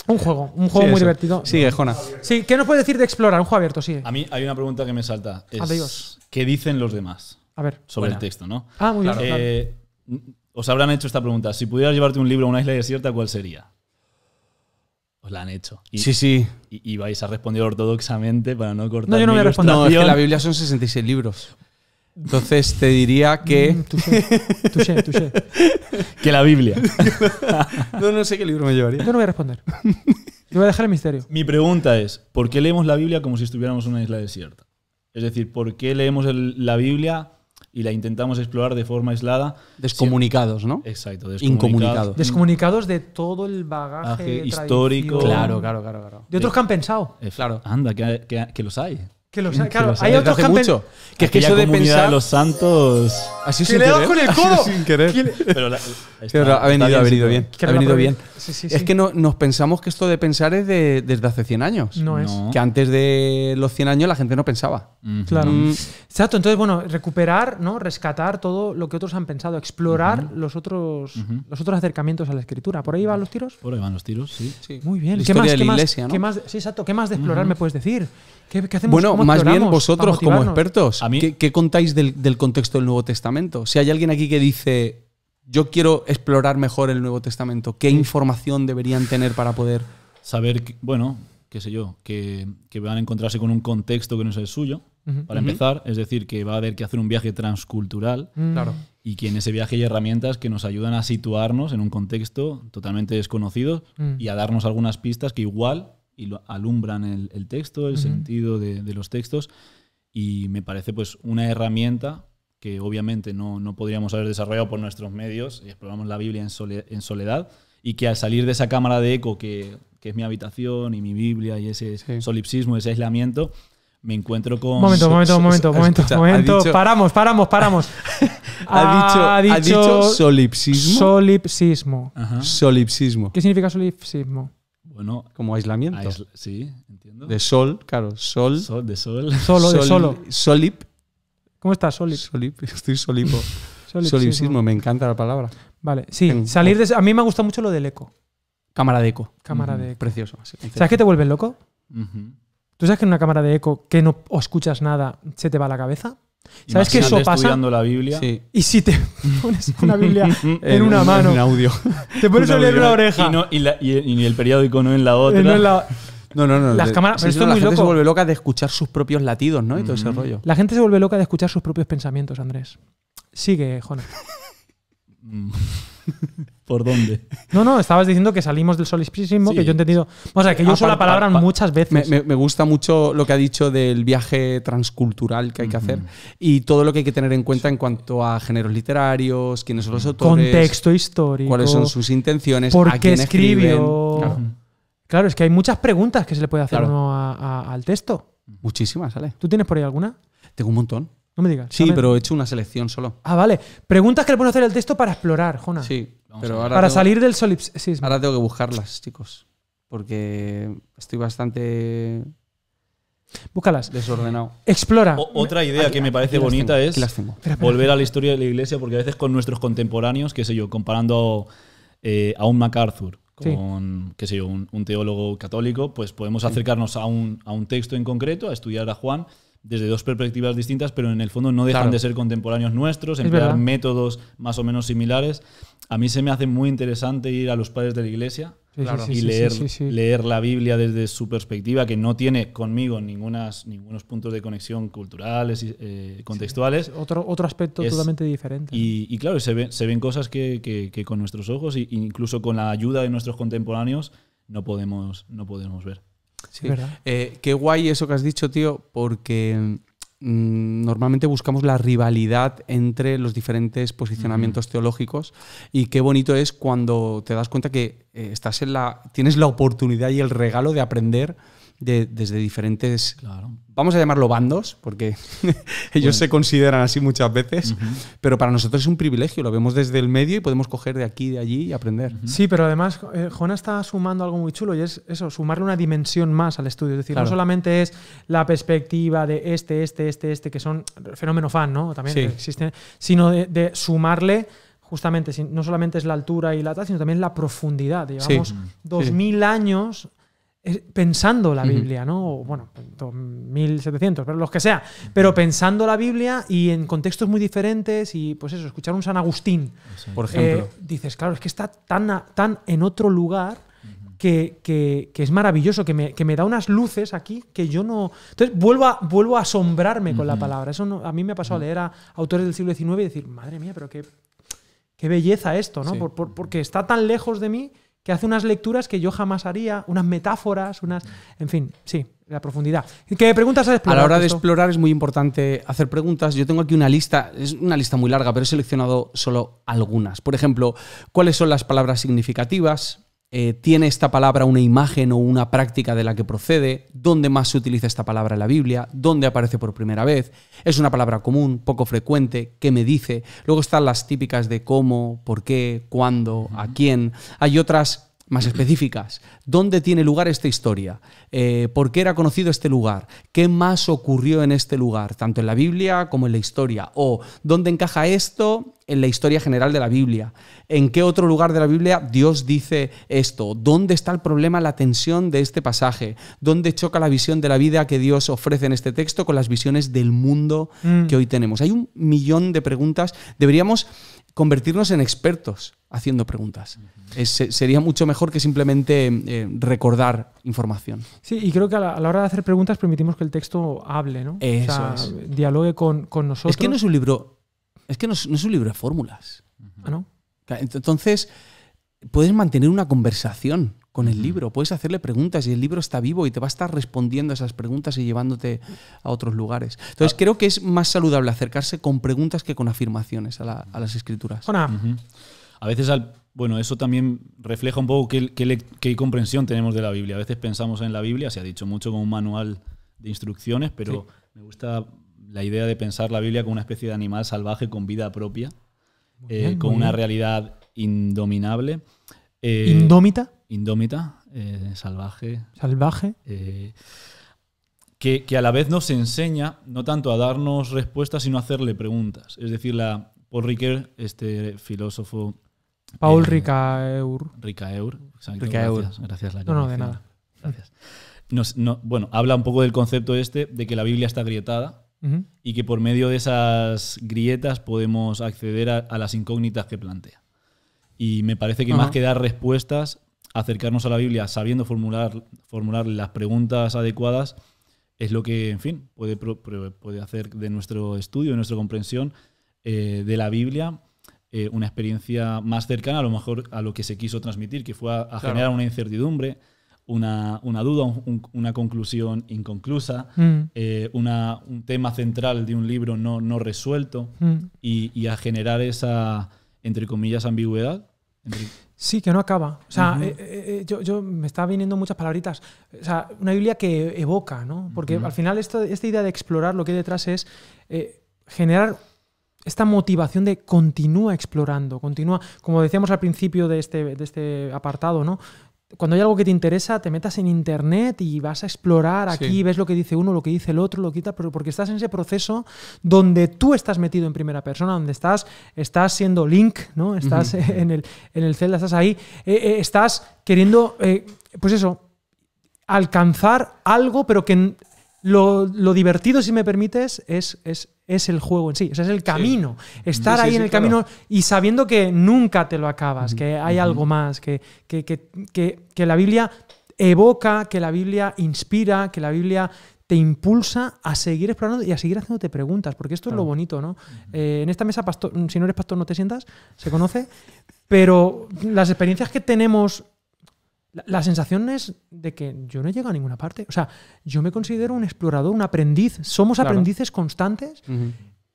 Un juego Sí, muy eso. divertido. Sigue, Jona. Sí, ¿qué nos puedes decir de explorar? Un juego abierto, sí. A mí hay una pregunta que me salta. Es, Adiós. ¿qué dicen los demás A ver. sobre Buena. el texto, no? Ah, muy bien. Eh, Os habrán hecho esta pregunta. Si pudieras llevarte un libro a una isla desierta, ¿cuál sería? Os la han hecho. Y, Sí, sí. y vais a responder ortodoxamente para no cortar No, yo no mi voy a responder. No, es que ilustración. la Biblia son 66 libros. Entonces te diría que. Touché. Que la Biblia. No sé qué libro me llevaría. Yo no voy a responder. Yo voy a dejar el misterio. Mi pregunta es, ¿por qué leemos la Biblia como si estuviéramos en una isla desierta? Es decir, ¿por qué leemos la Biblia y la intentamos explorar de forma aislada? Descomunicados, ¿no? Exacto, Incomunicados. Descomunicados de todo el bagaje histórico. tradición. Claro. De otros que han pensado. Claro. Anda, que los hay. Que los Que hay. Claro, los hay hay. otros que Hace han mucho. Que es que Aquella eso de comunidad pensar. de los santos. Así ¡Que le he dado con el codo! sin querer. Pero Pero ha venido bien. Que Ha era la venido provi- bien. Sí. Es que nos pensamos que esto de pensar es desde hace 100 años. No es. No. Que antes de los 100 años la gente no pensaba. Claro. Mm. Exacto. Entonces, bueno, recuperar, ¿no? Rescatar todo lo que otros han pensado, explorar los otros acercamientos a la escritura. ¿Por ahí van los tiros? Por ahí van los tiros, sí. Sí. Muy bien. La ¿Qué historia más, de la qué más- iglesia, ¿no? qué más- sí, exacto. ¿Qué más de explorar me puedes decir? ¿Qué hacemos? Bueno, ¿Cómo más bien exploramos vosotros para como motivarnos? expertos, A mí- ¿qué contáis del contexto del Nuevo Testamento? Si hay alguien aquí que dice, yo quiero explorar mejor el Nuevo Testamento, ¿qué información deberían tener para poder...? Saber, bueno, qué sé yo, que van a encontrarse con un contexto que no es el suyo, Ujú. para empezar. Es decir, que va a haber que hacer un viaje transcultural Claro. y que en ese viaje hay herramientas que nos ayudan a situarnos en un contexto totalmente desconocido y a darnos algunas pistas que igual alumbran el texto, el sentido de los textos. Y me parece pues una herramienta que obviamente no podríamos haber desarrollado por nuestros medios. Exploramos la Biblia en soledad y que al salir de esa cámara de eco que es mi habitación y mi Biblia y ese Sí. solipsismo, ese aislamiento, me encuentro con... Momento. Escucha, ha dicho- Paramos. Ha dicho solipsismo. Solipsismo. Ajá. Solipsismo. ¿Qué significa solipsismo? Bueno, Como aislamiento. sí, entiendo. De sol, claro. Sol. De sol. Solo, de solo. Solip. ¿Cómo estás, Solip? Estoy solipo. Solipsismo, me encanta la palabra. Vale, sí. En- Salir de... A mí me gusta mucho lo del eco. Cámara de eco. Cámara de eco. Precioso. ese concepto. ¿Sabes qué te vuelve loco? Ujú. ¿Tú sabes que en una cámara de eco que no escuchas nada se te va la cabeza? ¿Sabes que eso Imagínate pasa? estudiando la Biblia. Sí. Y si te pones una Biblia en una mano, En audio. te pones a Una leer en Biblia una oreja. Y el periódico no en la otra. no en la- No. Las cámaras- pero esto es la muy gente se loco. vuelve loca de escuchar sus propios latidos, ¿no? Y todo ese rollo. La gente se vuelve loca de escuchar sus propios pensamientos, Andrés. Sigue, Jona. Mm. ¿Por dónde? No, estabas diciendo que salimos del solipsismo, Sí. que yo he entendido. O sea, que yo uso la palabra muchas veces. Me gusta mucho lo que ha dicho del viaje transcultural que hay que hacer y todo lo que hay que tener en cuenta en cuanto a géneros literarios, quiénes son los autores, Contexto histórico. cuáles son sus intenciones, por a qué quién escriben. escribió. Claro. Claro, es que hay muchas preguntas que se le puede hacer Claro. uno al texto. Muchísimas, ¿sale? ¿Tú tienes por ahí alguna? Tengo un montón. No me digas. Sí, Dame- pero he hecho una selección solo. Ah, vale. Preguntas que le pueden hacer al texto para explorar, Jona. Sí, Vamos pero a ver. ahora Para tengo- salir del solipsismo. Ahora tengo que buscarlas, chicos. Porque estoy bastante Búscalas. desordenado. Explora. Otra idea que me parece Aquí las bonita tengo, es aquí las tengo. Espera. volver a la historia de la iglesia, porque a veces con nuestros contemporáneos, qué sé yo, comparando a un MacArthur con, qué sé yo, un teólogo católico, pues podemos acercarnos a un texto en concreto, a estudiar a Juan desde dos perspectivas distintas, pero en el fondo no dejan Claro. de ser contemporáneos nuestros, Es emplear verdad. métodos más o menos similares. A mí se me hace muy interesante ir a los padres de la iglesia Sí, Claro. sí, y sí, leer, sí, sí. leer la Biblia desde su perspectiva, que no tiene conmigo ningunos puntos de conexión culturales y contextuales. Otro aspecto Es- totalmente diferente. Y claro, se ven cosas que con nuestros ojos e incluso con la ayuda de nuestros contemporáneos no podemos ver. Sí. Qué guay eso que has dicho, tío, porque normalmente buscamos la rivalidad entre los diferentes posicionamientos teológicos, y qué bonito es cuando te das cuenta que tienes la oportunidad y el regalo de aprender desde diferentes, vamos a llamarlo bandos, porque ellos se consideran así muchas veces, pero para nosotros es un privilegio, lo vemos desde el medio y podemos coger de aquí y de allí y aprender. Sí, pero además Jona está sumando algo muy chulo, y es eso, sumarle una dimensión más al estudio. Es decir, no solamente es la perspectiva de que son fenómeno fan, ¿no? También existen, sino de sumarle justamente, no solamente es la altura y la tal, sino también la profundidad. Llevamos 2000 años pensando la Biblia, ¿no? Bueno, 1700, pero los que sea, pero pensando la Biblia y en contextos muy diferentes, y pues eso, escuchar un San Agustín, por ejemplo. Dices, claro, es que está tan en otro lugar que es maravilloso, que me da unas luces aquí que yo no... Entonces vuelvo a asombrarme con la palabra. Eso a mí me ha pasado a leer a autores del siglo XIX y decir, madre mía, pero qué belleza esto, ¿no? Porque está tan lejos de mí, que hace unas lecturas que yo jamás haría, unas metáforas, en fin, sí, la profundidad. ¿Qué preguntas has explorado? A la hora de explorar es muy importante hacer preguntas. Yo tengo aquí una lista, es una lista muy larga, pero he seleccionado solo algunas. Por ejemplo, ¿cuáles son las palabras significativas? ¿Tiene esta palabra una imagen o una práctica de la que procede? ¿Dónde más se utiliza esta palabra en la Biblia? ¿Dónde aparece por primera vez? ¿Es una palabra común, poco frecuente? ¿Qué me dice? Luego están las típicas de cómo, por qué, cuándo, a quién. Hay otras más específicas. ¿Dónde tiene lugar esta historia? ¿Por qué era conocido este lugar? ¿Qué más ocurrió en este lugar? Tanto en la Biblia como en la historia. ¿O dónde encaja esto en la historia general de la Biblia? ¿En qué otro lugar de la Biblia Dios dice esto? ¿Dónde está el problema, la tensión de este pasaje? ¿Dónde choca la visión de la vida que Dios ofrece en este texto con las visiones del mundo que hoy tenemos? Hay un millón de preguntas. Deberíamos convertirnos en expertos haciendo preguntas. Sería mucho mejor que simplemente recordar información. Sí, y creo que a la hora de hacer preguntas permitimos que el texto hable, ¿no? Eso dialogue con nosotros. Es que no es un libro, no es un libro de fórmulas. ¿Ah, no? Entonces, puedes mantener una conversación con el libro, puedes hacerle preguntas y el libro está vivo y te va a estar respondiendo a esas preguntas y llevándote a otros lugares. Entonces, creo que es más saludable acercarse con preguntas que con afirmaciones a las escrituras. A veces, eso también refleja un poco qué comprensión tenemos de la Biblia. A veces pensamos en la Biblia, se ha dicho mucho, como un manual de instrucciones, pero me gusta la idea de pensar la Biblia como una especie de animal salvaje con vida propia, con una realidad indominable. ¿Indómita? Indómita, salvaje. Salvaje. Que a la vez nos enseña no tanto a darnos respuestas, sino a hacerle preguntas. Es decir, Paul Ricoeur, este filósofo... Paul Ricoeur. Ricoeur. Gracias. No, de nada. Gracias. Habla un poco del concepto de que la Biblia está grietada y que por medio de esas grietas podemos acceder a las incógnitas que plantea. Y me parece que más que dar respuestas, acercarnos a la Biblia sabiendo formular las preguntas adecuadas es lo que, en fin, puede hacer de nuestro estudio, de nuestra comprensión de la Biblia una experiencia más cercana a lo mejor a lo que se quiso transmitir, que fue a generar una incertidumbre, una duda, una conclusión inconclusa, un tema central de un libro no resuelto y a generar esa, entre comillas, ambigüedad. Sí, que no acaba. O sea, yo me está viniendo muchas palabritas. O sea, una Biblia que evoca, ¿no? Porque al final esta idea de explorar lo que hay detrás es generar esta motivación de continúa explorando, continúa, como decíamos al principio de este apartado, ¿no? Cuando hay algo que te interesa, te metas en internet y vas a explorar aquí, ves lo que dice uno, lo que dice el otro, lo quita, pero porque estás en ese proceso donde tú estás metido en primera persona, donde estás siendo Link, ¿no? Estás en el Zelda, estás ahí, estás queriendo, pues eso, alcanzar algo, pero que lo divertido, si me permites, es el juego en sí, o sea, es el camino. Estar ahí en el camino y sabiendo que nunca te lo acabas, que hay algo más, que la Biblia evoca, que la Biblia inspira, que la Biblia te impulsa a seguir explorando y a seguir haciéndote preguntas, porque esto es lo bonito, ¿no? En esta mesa, pastor, si no eres pastor no te sientas, se conoce, pero las experiencias que tenemos la sensación es de que yo no llego a ninguna parte. O sea, yo me considero un explorador, un aprendiz. Somos aprendices constantes.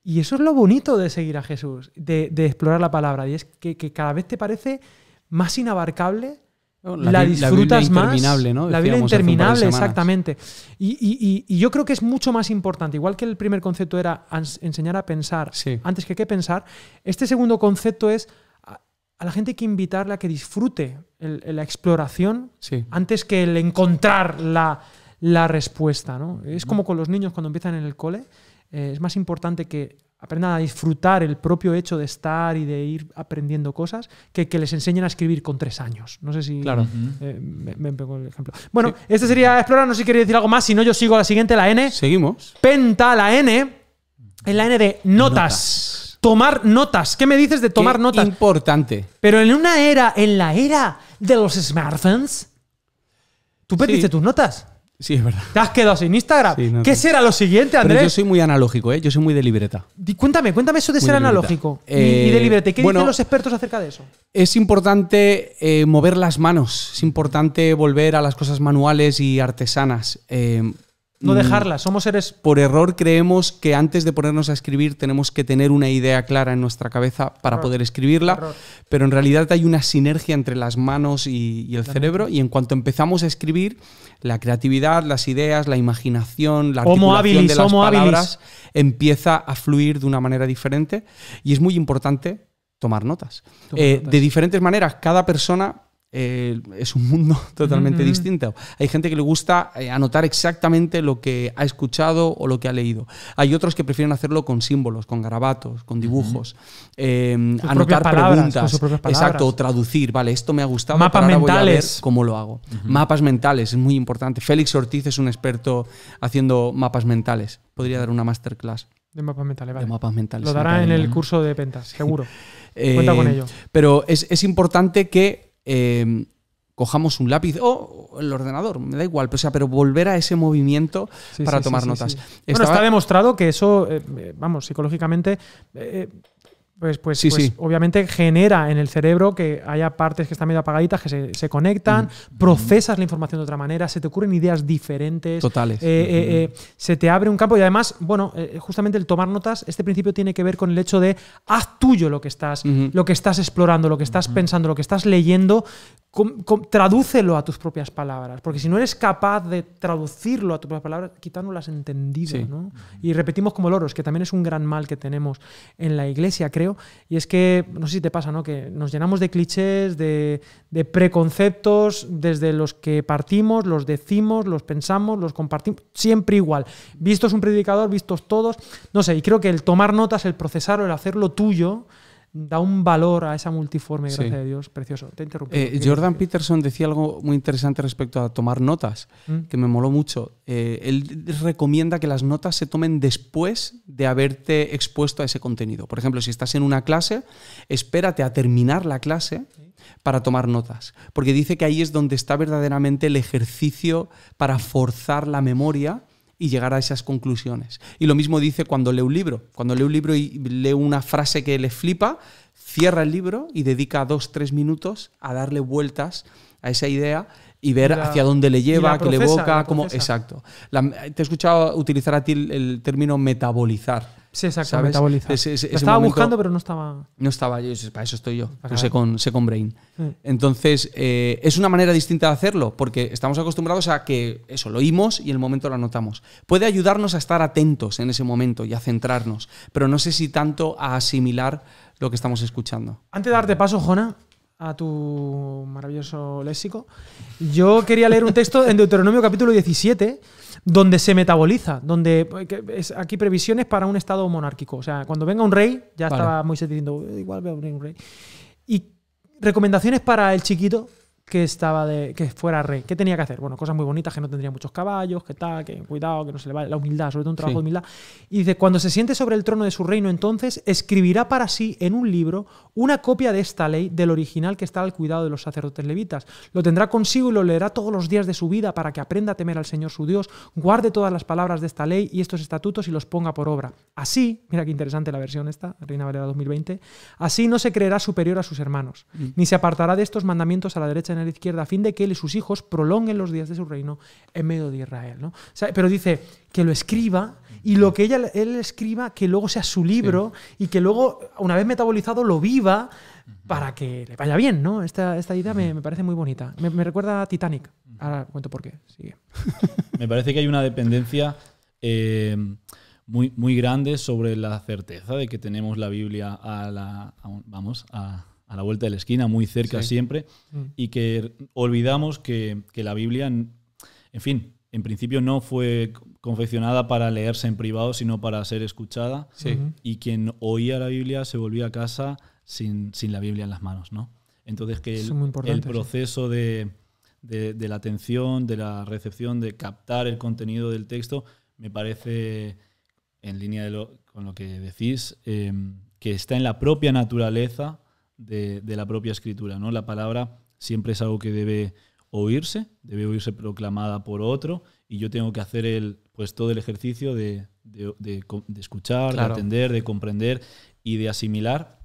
Y eso es lo bonito de seguir a Jesús, de explorar la palabra. Y es que cada vez te parece más inabarcable, la disfrutas más. Interminable, ¿no? La Biblia interminable, exactamente. Y yo creo que es mucho más importante. Igual que el primer concepto era enseñar a pensar antes que qué pensar, este segundo concepto es a la gente hay que invitarla a que disfrute la exploración antes que el encontrar la respuesta, ¿no? Es como con los niños cuando empiezan en el cole. Es más importante que aprendan a disfrutar el propio hecho de estar y de ir aprendiendo cosas que les enseñen a escribir con 3 años. No sé si me pego el ejemplo. Bueno, este sería explorar. No sé si quería decir algo más. Si no, yo sigo a la siguiente, la N. Seguimos. Penta, la N. Es la N de notas. Tomar notas. ¿Qué me dices de tomar notas? Importante. Pero en la era de los smartphones, tú perdiste tus notas. Sí, es verdad. Te has quedado sin Instagram. Sí, ¿Qué será lo siguiente, Andrés? Pero yo soy muy analógico, ¿eh? Yo soy muy de libreta. Cuéntame eso de ser analógico y de libreta. ¿Qué dicen los expertos acerca de eso? Es importante mover las manos. Es importante volver a las cosas manuales y artesanas. No dejarlas, somos seres... Por error creemos que antes de ponernos a escribir tenemos que tener una idea clara en nuestra cabeza para poder escribirla, pero en realidad hay una sinergia entre las manos y el cerebro, y en cuanto empezamos a escribir, la creatividad, las ideas, la imaginación, la articulación de las palabras empieza a fluir de una manera diferente, y es muy importante tomar notas. De diferentes maneras, cada persona... es un mundo totalmente distinto. Hay gente que le gusta anotar exactamente lo que ha escuchado o lo que ha leído. Hay otros que prefieren hacerlo con símbolos, con garabatos, con dibujos, anotar preguntas, exacto, o traducir. Vale, esto me ha gustado. Mapas mentales. Voy a ver cómo lo hago. Mapas mentales es muy importante. Félix Ortiz es un experto haciendo mapas mentales. Podría dar una masterclass. De mapas mentales, vale. De mapas mentales. Lo dará en el curso de Pentas, seguro. Cuenta con ello. Pero es importante que cojamos un lápiz o el ordenador, me da igual, pero volver a ese movimiento para tomar notas. Sí. Bueno, está demostrado que eso, psicológicamente, pues obviamente genera en el cerebro que haya partes que están medio apagaditas, que se conectan, procesas la información de otra manera, se te ocurren ideas diferentes. Totales. Se te abre un campo y además, justamente el tomar notas, este principio tiene que ver con el hecho de haz tuyo lo que estás explorando, lo que estás pensando, lo que estás leyendo. Tradúcelo a tus propias palabras, porque si no eres capaz de traducirlo a tus propias palabras, quizás no lo has entendido, ¿no? Y repetimos como loros, que también es un gran mal que tenemos en la iglesia, creo, y es que, no sé si te pasa, ¿no? Que nos llenamos de clichés, de preconceptos, desde los que partimos, los decimos, los pensamos, los compartimos, siempre igual. Vistos un predicador, vistos todos, no sé, y creo que el tomar notas, el procesarlo, el hacerlo tuyo, da un valor a esa multiforme gracia de Dios precioso. Te interrumpo. Jordan Peterson decía algo muy interesante respecto a tomar notas, que me moló mucho. Él recomienda que las notas se tomen después de haberte expuesto a ese contenido. Por ejemplo, si estás en una clase, espérate a terminar la clase para tomar notas, porque dice que ahí es donde está verdaderamente el ejercicio para forzar la memoria y llegar a esas conclusiones. Y lo mismo dice cuando lee un libro. Cuando lee un libro y lee una frase que le flipa, cierra el libro y dedica 2-3 minutos a darle vueltas a esa idea y ver hacia dónde le lleva, qué le evoca, cómo. Exacto. Te he escuchado utilizar a ti el término metabolizar. Sí, exacto, ¿sabes? Metabolizar. Estaba buscando, pero no estaba. No estaba, para eso estoy yo. Second Brain. Entonces, es una manera distinta de hacerlo, porque estamos acostumbrados a que eso, lo oímos y en el momento lo anotamos. Puede ayudarnos a estar atentos en ese momento y a centrarnos, pero no sé si tanto a asimilar lo que estamos escuchando. Antes de darte paso, Jona, a tu maravilloso léxico, yo quería leer un texto en Deuteronomio capítulo 17, donde se metaboliza, donde es aquí previsiones para un estado monárquico. O sea, cuando venga un rey, ya estaba Moisés diciendo, igual veo un rey. Y recomendaciones para el chiquito que fuera rey. ¿Qué tenía que hacer? Bueno, cosas muy bonitas, que no tendría muchos caballos, que tal, que cuidado, que no se le vaya, la humildad, sobre todo un trabajo de humildad. Y dice, cuando se siente sobre el trono de su reino, entonces escribirá para sí en un libro una copia de esta ley del original que está al cuidado de los sacerdotes levitas. Lo tendrá consigo y lo leerá todos los días de su vida para que aprenda a temer al Señor su Dios, guarde todas las palabras de esta ley y estos estatutos y los ponga por obra. Así, mira qué interesante la versión esta, Reina Valera 2020, así no se creerá superior a sus hermanos, ni se apartará de estos mandamientos a la derecha derecha ni a la izquierda, a fin de que él y sus hijos prolonguen los días de su reino en medio de Israel, ¿no? O sea, pero dice que lo escriba y lo que él escriba, que luego sea su libro y que luego, una vez metabolizado, lo viva para que le vaya bien, ¿no? Esta idea me parece muy bonita. Me recuerda a Titanic. Ahora cuento por qué. Sigue. Me parece que hay una dependencia muy grande sobre la certeza de que tenemos la Biblia a la vuelta de la esquina, muy cerca siempre, y que olvidamos que la Biblia, en fin, en principio no fue confeccionada para leerse en privado, sino para ser escuchada, y quien oía la Biblia se volvía a casa sin la Biblia en las manos, ¿no? Entonces que el proceso de la atención, de la recepción, de captar el contenido del texto, me parece, en línea con lo que decís, que está en la propia naturaleza de la propia escritura, ¿no? La palabra siempre es algo que debe oírse proclamada por otro, y yo tengo que hacer todo el ejercicio de escuchar, de atender, de comprender y de asimilar.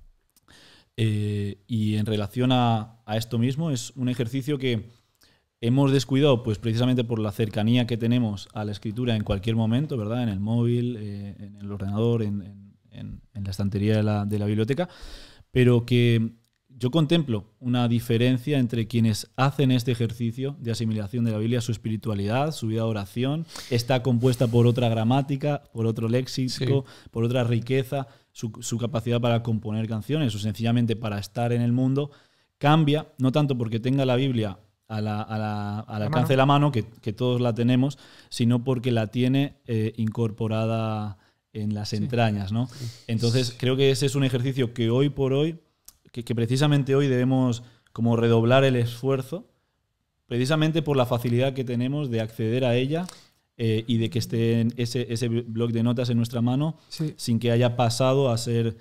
Y en relación a esto mismo, es un ejercicio que hemos descuidado pues precisamente por la cercanía que tenemos a la escritura en cualquier momento, ¿verdad? En el móvil, en el ordenador, en la estantería de la biblioteca, pero que yo contemplo una diferencia entre quienes hacen este ejercicio de asimilación de la Biblia, su espiritualidad, su vida de oración, está compuesta por otra gramática, por otro léxico, por otra riqueza, su capacidad para componer canciones o sencillamente para estar en el mundo, cambia, no tanto porque tenga la Biblia al alcance de la mano, que todos la tenemos, sino porque la tiene incorporada en las entrañas, ¿no? Entonces creo que ese es un ejercicio que hoy por hoy, que precisamente hoy debemos como redoblar el esfuerzo, precisamente por la facilidad que tenemos de acceder a ella y de que esté en ese bloc de notas en nuestra mano sin que haya pasado a ser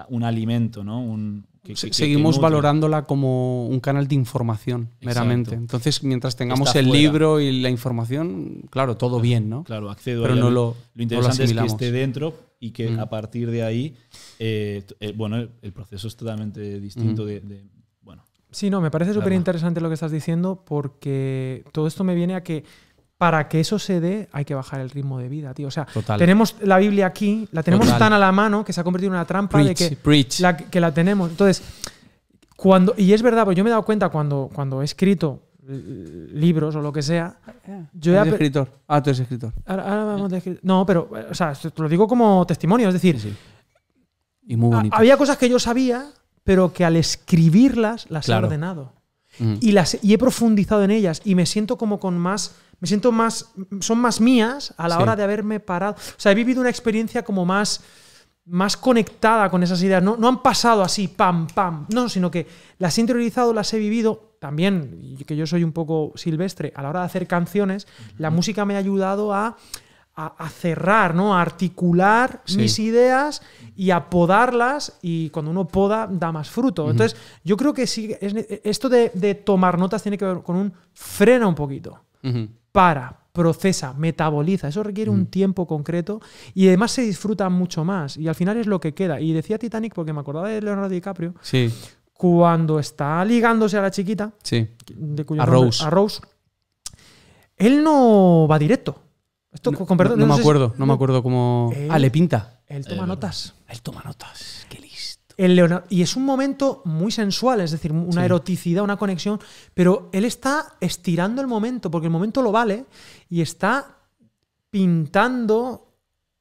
un alimento, ¿no? Seguimos valorándola como un canal de información, meramente. Entonces, mientras tengamos el libro y la información, claro, todo bien, ¿no? Claro, accedo pero a ella. Lo interesante es que esté dentro y que a partir de ahí, bueno, el proceso es totalmente distinto bueno. Sí, no, me parece súper interesante lo que estás diciendo, porque todo esto me viene a que para que eso se dé hay que bajar el ritmo de vida, tío. O sea, tenemos la Biblia aquí, la tenemos tan a la mano que se ha convertido en una trampa de que la tenemos. Entonces, y es verdad, pues yo me he dado cuenta cuando he escrito libros o lo que sea. Yo ¿eres escritor? Tú eres escritor. Ahora vamos de escritor. No, pero, o sea, te lo digo como testimonio, es decir, y muy bonito. Había cosas que yo sabía, pero que al escribirlas las he ordenado. Y he profundizado en ellas y me siento como con más... son más mías a la hora de haberme parado. O sea, he vivido una experiencia como más conectada con esas ideas. No han pasado así, pam, pam. No, sino que las he interiorizado, las he vivido. También, que yo soy un poco silvestre, a la hora de hacer canciones, la música me ha ayudado a cerrar, ¿no? A articular mis ideas y a podarlas, y cuando uno poda da más fruto. Entonces, yo creo que sí, esto de tomar notas tiene que ver con un frena un poquito. Procesa, metaboliza. Eso requiere un tiempo concreto y además se disfruta mucho más. Y al final es lo que queda. Y decía Titanic porque me acordaba de Leonardo DiCaprio. Sí. Cuando está ligándose a la chiquita, a Rose. Él no va directo. Esto, no me acuerdo cómo... le pinta. Él toma notas. Él toma notas. Qué listo. Y es un momento muy sensual, es decir, una eroticidad, una conexión, pero él está estirando el momento, porque el momento lo vale, y está pintando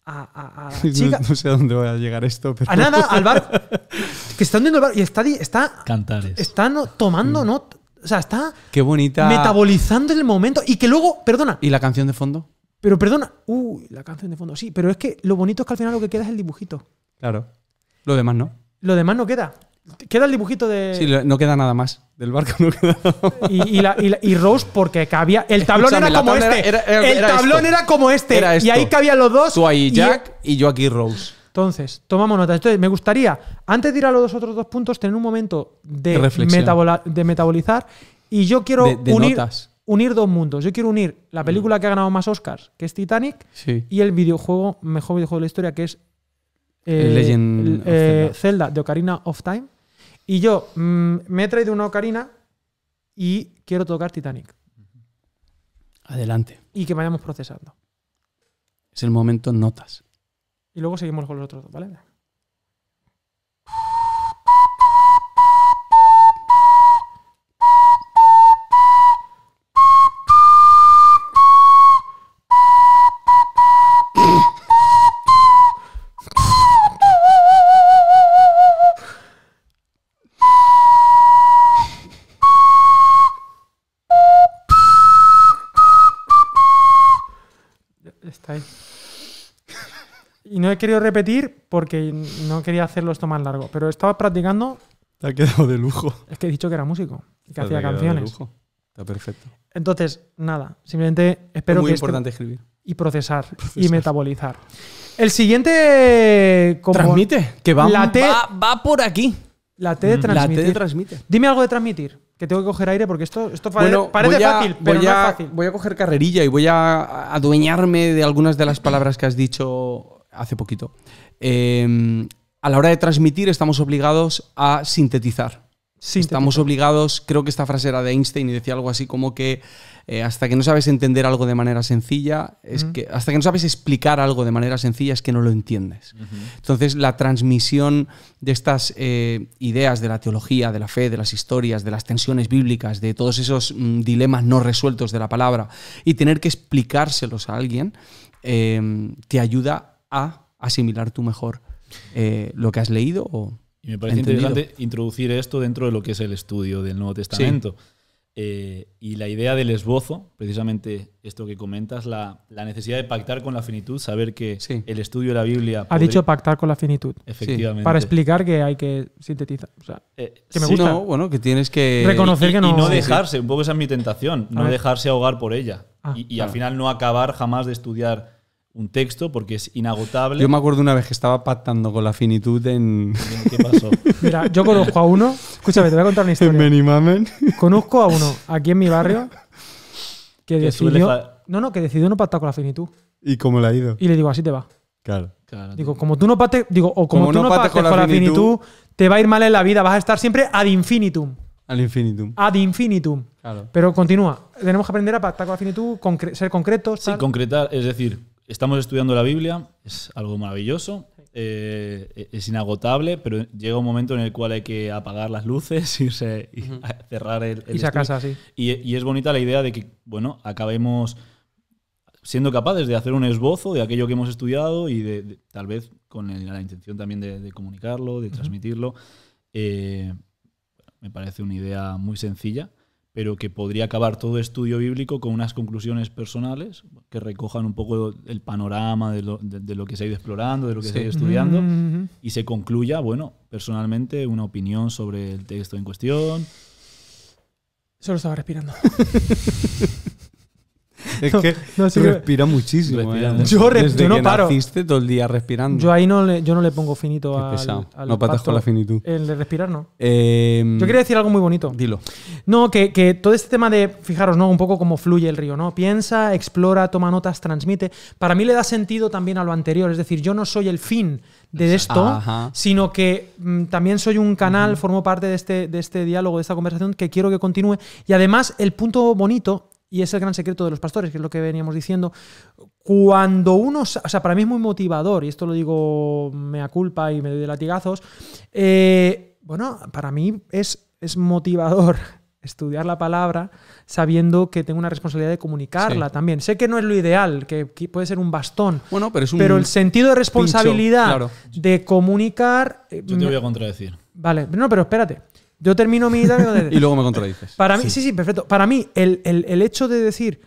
a la chica. No sé a dónde va a llegar esto, pero... A nada, al bar. Que está hundiendo el bar y está Cantares. Está tomando notas. O sea, está... Qué bonita... Metabolizando el momento. Y que luego, perdona... ¿Y la canción de fondo? Pero perdona... la canción de fondo, sí. Pero es que lo bonito es que al final lo que queda es el dibujito. Claro. Lo demás no. Lo demás no queda. Queda el dibujito de... Sí, no queda nada más. Del barco no queda nada más. Y Rose, porque cabía... El tablón era como este. El tablón era como este. Era y ahí cabían los dos. Tú ahí Jack y yo aquí Rose. Entonces, tomamos nota. Entonces, me gustaría, antes de ir a los otros dos puntos, tener un momento de metabolizar. Y yo quiero unir dos mundos. Yo quiero unir la película que ha ganado más Oscars, que es Titanic, y el videojuego, mejor videojuego de la historia, que es Legend of Zelda, de Ocarina of Time. Y yo me he traído una Ocarina y quiero tocar Titanic. Adelante. Y que vayamos procesando. Es el momento notas. Y luego seguimos con los otros dos, ¿vale? Está ahí. Y no he querido repetir porque no quería hacerlo esto más largo. Pero estaba practicando. Te ha quedado de lujo. Es que he dicho que era músico y que Te hacía ha quedado de canciones. lujo. Está perfecto. Entonces, nada. Simplemente espero Es muy que importante escribir. y procesar y metabolizar. El siguiente. Transmite. Que va, La T- va por aquí. La T de La transmitir. T de transmite. Dime algo de transmitir. Que tengo que coger aire porque esto Bueno, parece fácil, pero no es fácil. Voy a coger carrerilla y voy a adueñarme de algunas de las palabras que has dicho hace poquito. A la hora de transmitir estamos obligados a sintetizar. Estamos obligados, creo que esta frase era de Einstein y decía algo así como que hasta que no sabes entender algo de manera sencilla, hasta que no sabes explicar algo de manera sencilla es que no lo entiendes. Entonces la transmisión de estas ideas de la teología, de la fe, de las historias, de las tensiones bíblicas, de todos esos dilemas no resueltos de la palabra y tener que explicárselos a alguien te ayuda a asimilar tú mejor lo que has leído o y me parece interesante introducir esto dentro de lo que es el estudio del Nuevo Testamento. Sí. Y la idea del esbozo, precisamente esto que comentas, la necesidad de pactar con la finitud, saber que el estudio de la Biblia... Ha dicho pactar con la finitud. Efectivamente. Para explicar que hay que sintetizar. O sea, que me gusta. No, bueno, que tienes que... reconocer que no... Y no dejarse, un poco esa es mi tentación, no dejarse ahogar por ella. Y al final no acabar jamás de estudiar un texto porque es inagotable. Yo me acuerdo una vez que estaba pactando con la finitud en... ¿Qué pasó? Mira, yo conozco a uno... Escúchame, te voy a contar una historia. En Benimamen. Conozco a uno aquí en mi barrio que decidió... que decidió no pactar con la finitud. ¿Y cómo le ha ido? Y le digo, así te va. Claro. Digo, como tú no pactes... Digo, o como tú no pactes con la finitud, te va a ir mal en la vida. Vas a estar siempre ad infinitum. Al infinitum. Ad infinitum. Claro. Pero continúa. Tenemos que aprender a pactar con la finitud, ser concretos. Sí, concretar. Es decir... Estamos estudiando la Biblia, es algo maravilloso, es inagotable, pero llega un momento en el cual hay que apagar las luces, irse y cerrar el irse a casa, sí. Y es bonita la idea de que, bueno, acabemos siendo capaces de hacer un esbozo de aquello que hemos estudiado y de tal vez con la intención también de comunicarlo, de transmitirlo. Me parece una idea muy sencilla, pero que podría acabar todo estudio bíblico con unas conclusiones personales que recojan un poco el panorama de lo que se ha ido explorando, de lo que se ha ido estudiando, y se concluya, bueno, personalmente, una opinión sobre el texto en cuestión. Solo estaba respirando. Es que respira muchísimo. Yo no paro. Naciste todo el día respirando. Yo ahí no le pongo finito al no patas con la finitud. El de respirar, no. Yo quería decir algo muy bonito. Dilo. No, que todo este tema de, fijaros, ¿no? Un poco como fluye el río, ¿no? Piensa, explora, toma notas, transmite. Para mí le da sentido también a lo anterior. Es decir, yo no soy el fin de esto, sino que también soy un canal, formo parte de este diálogo, de esta conversación que quiero que continúe. Y además, el punto bonito, y es el gran secreto de los pastores, que es lo que veníamos diciendo, cuando uno... O sea, para mí es muy motivador, y esto lo digo mea culpa y me doy de latigazos. Bueno, para mí es motivador estudiar la palabra sabiendo que tengo una responsabilidad de comunicarla también. Sé que no es lo ideal, que puede ser un bastón, bueno, pero el sentido de responsabilidad pincho, de comunicar... Yo te voy a contradecir. Vale, no, pero espérate. Yo termino mi... y luego me contradices. Para mí, sí, perfecto. Para mí, el hecho de decir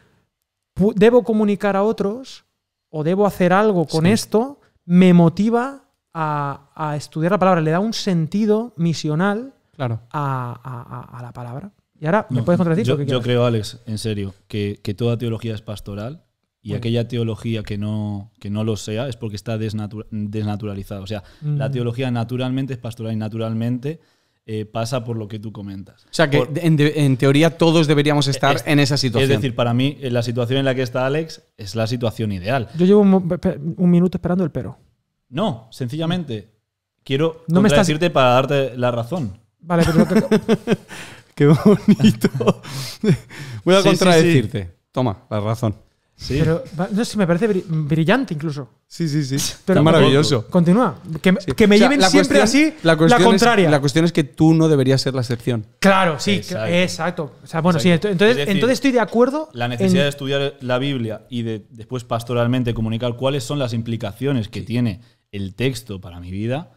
debo comunicar a otros o debo hacer algo con esto, me motiva a estudiar la palabra. Le da un sentido misional a la palabra. Y ahora, ¿me puedes contradecir? Yo creo, Alex, en serio, que toda teología es pastoral y aquella teología que no lo sea es porque está desnaturalizada. O sea, la teología naturalmente es pastoral y naturalmente... pasa por lo que tú comentas. O sea, que en teoría todos deberíamos estar en esa situación. Es decir, para mí, la situación en la que está Alex es la situación ideal. Yo llevo un minuto esperando el pero. No, sencillamente quiero contradecirte para darte la razón. Vale, pero Qué bonito. Voy a Sí, contradecirte. Toma, la razón. Sí. Pero no sé, me parece brillante incluso. Sí. Pero, es maravilloso. Continúa. Que me O sea, lleven la siempre cuestión- así la contraria. La cuestión es que tú no deberías ser la excepción. Claro, sí, Exacto. exacto. O sea, bueno, sí, Exacto. entonces, Es decir, entonces estoy de acuerdo. La necesidad en- de estudiar la Biblia y de después pastoralmente comunicar cuáles son las implicaciones que tiene el texto para mi vida,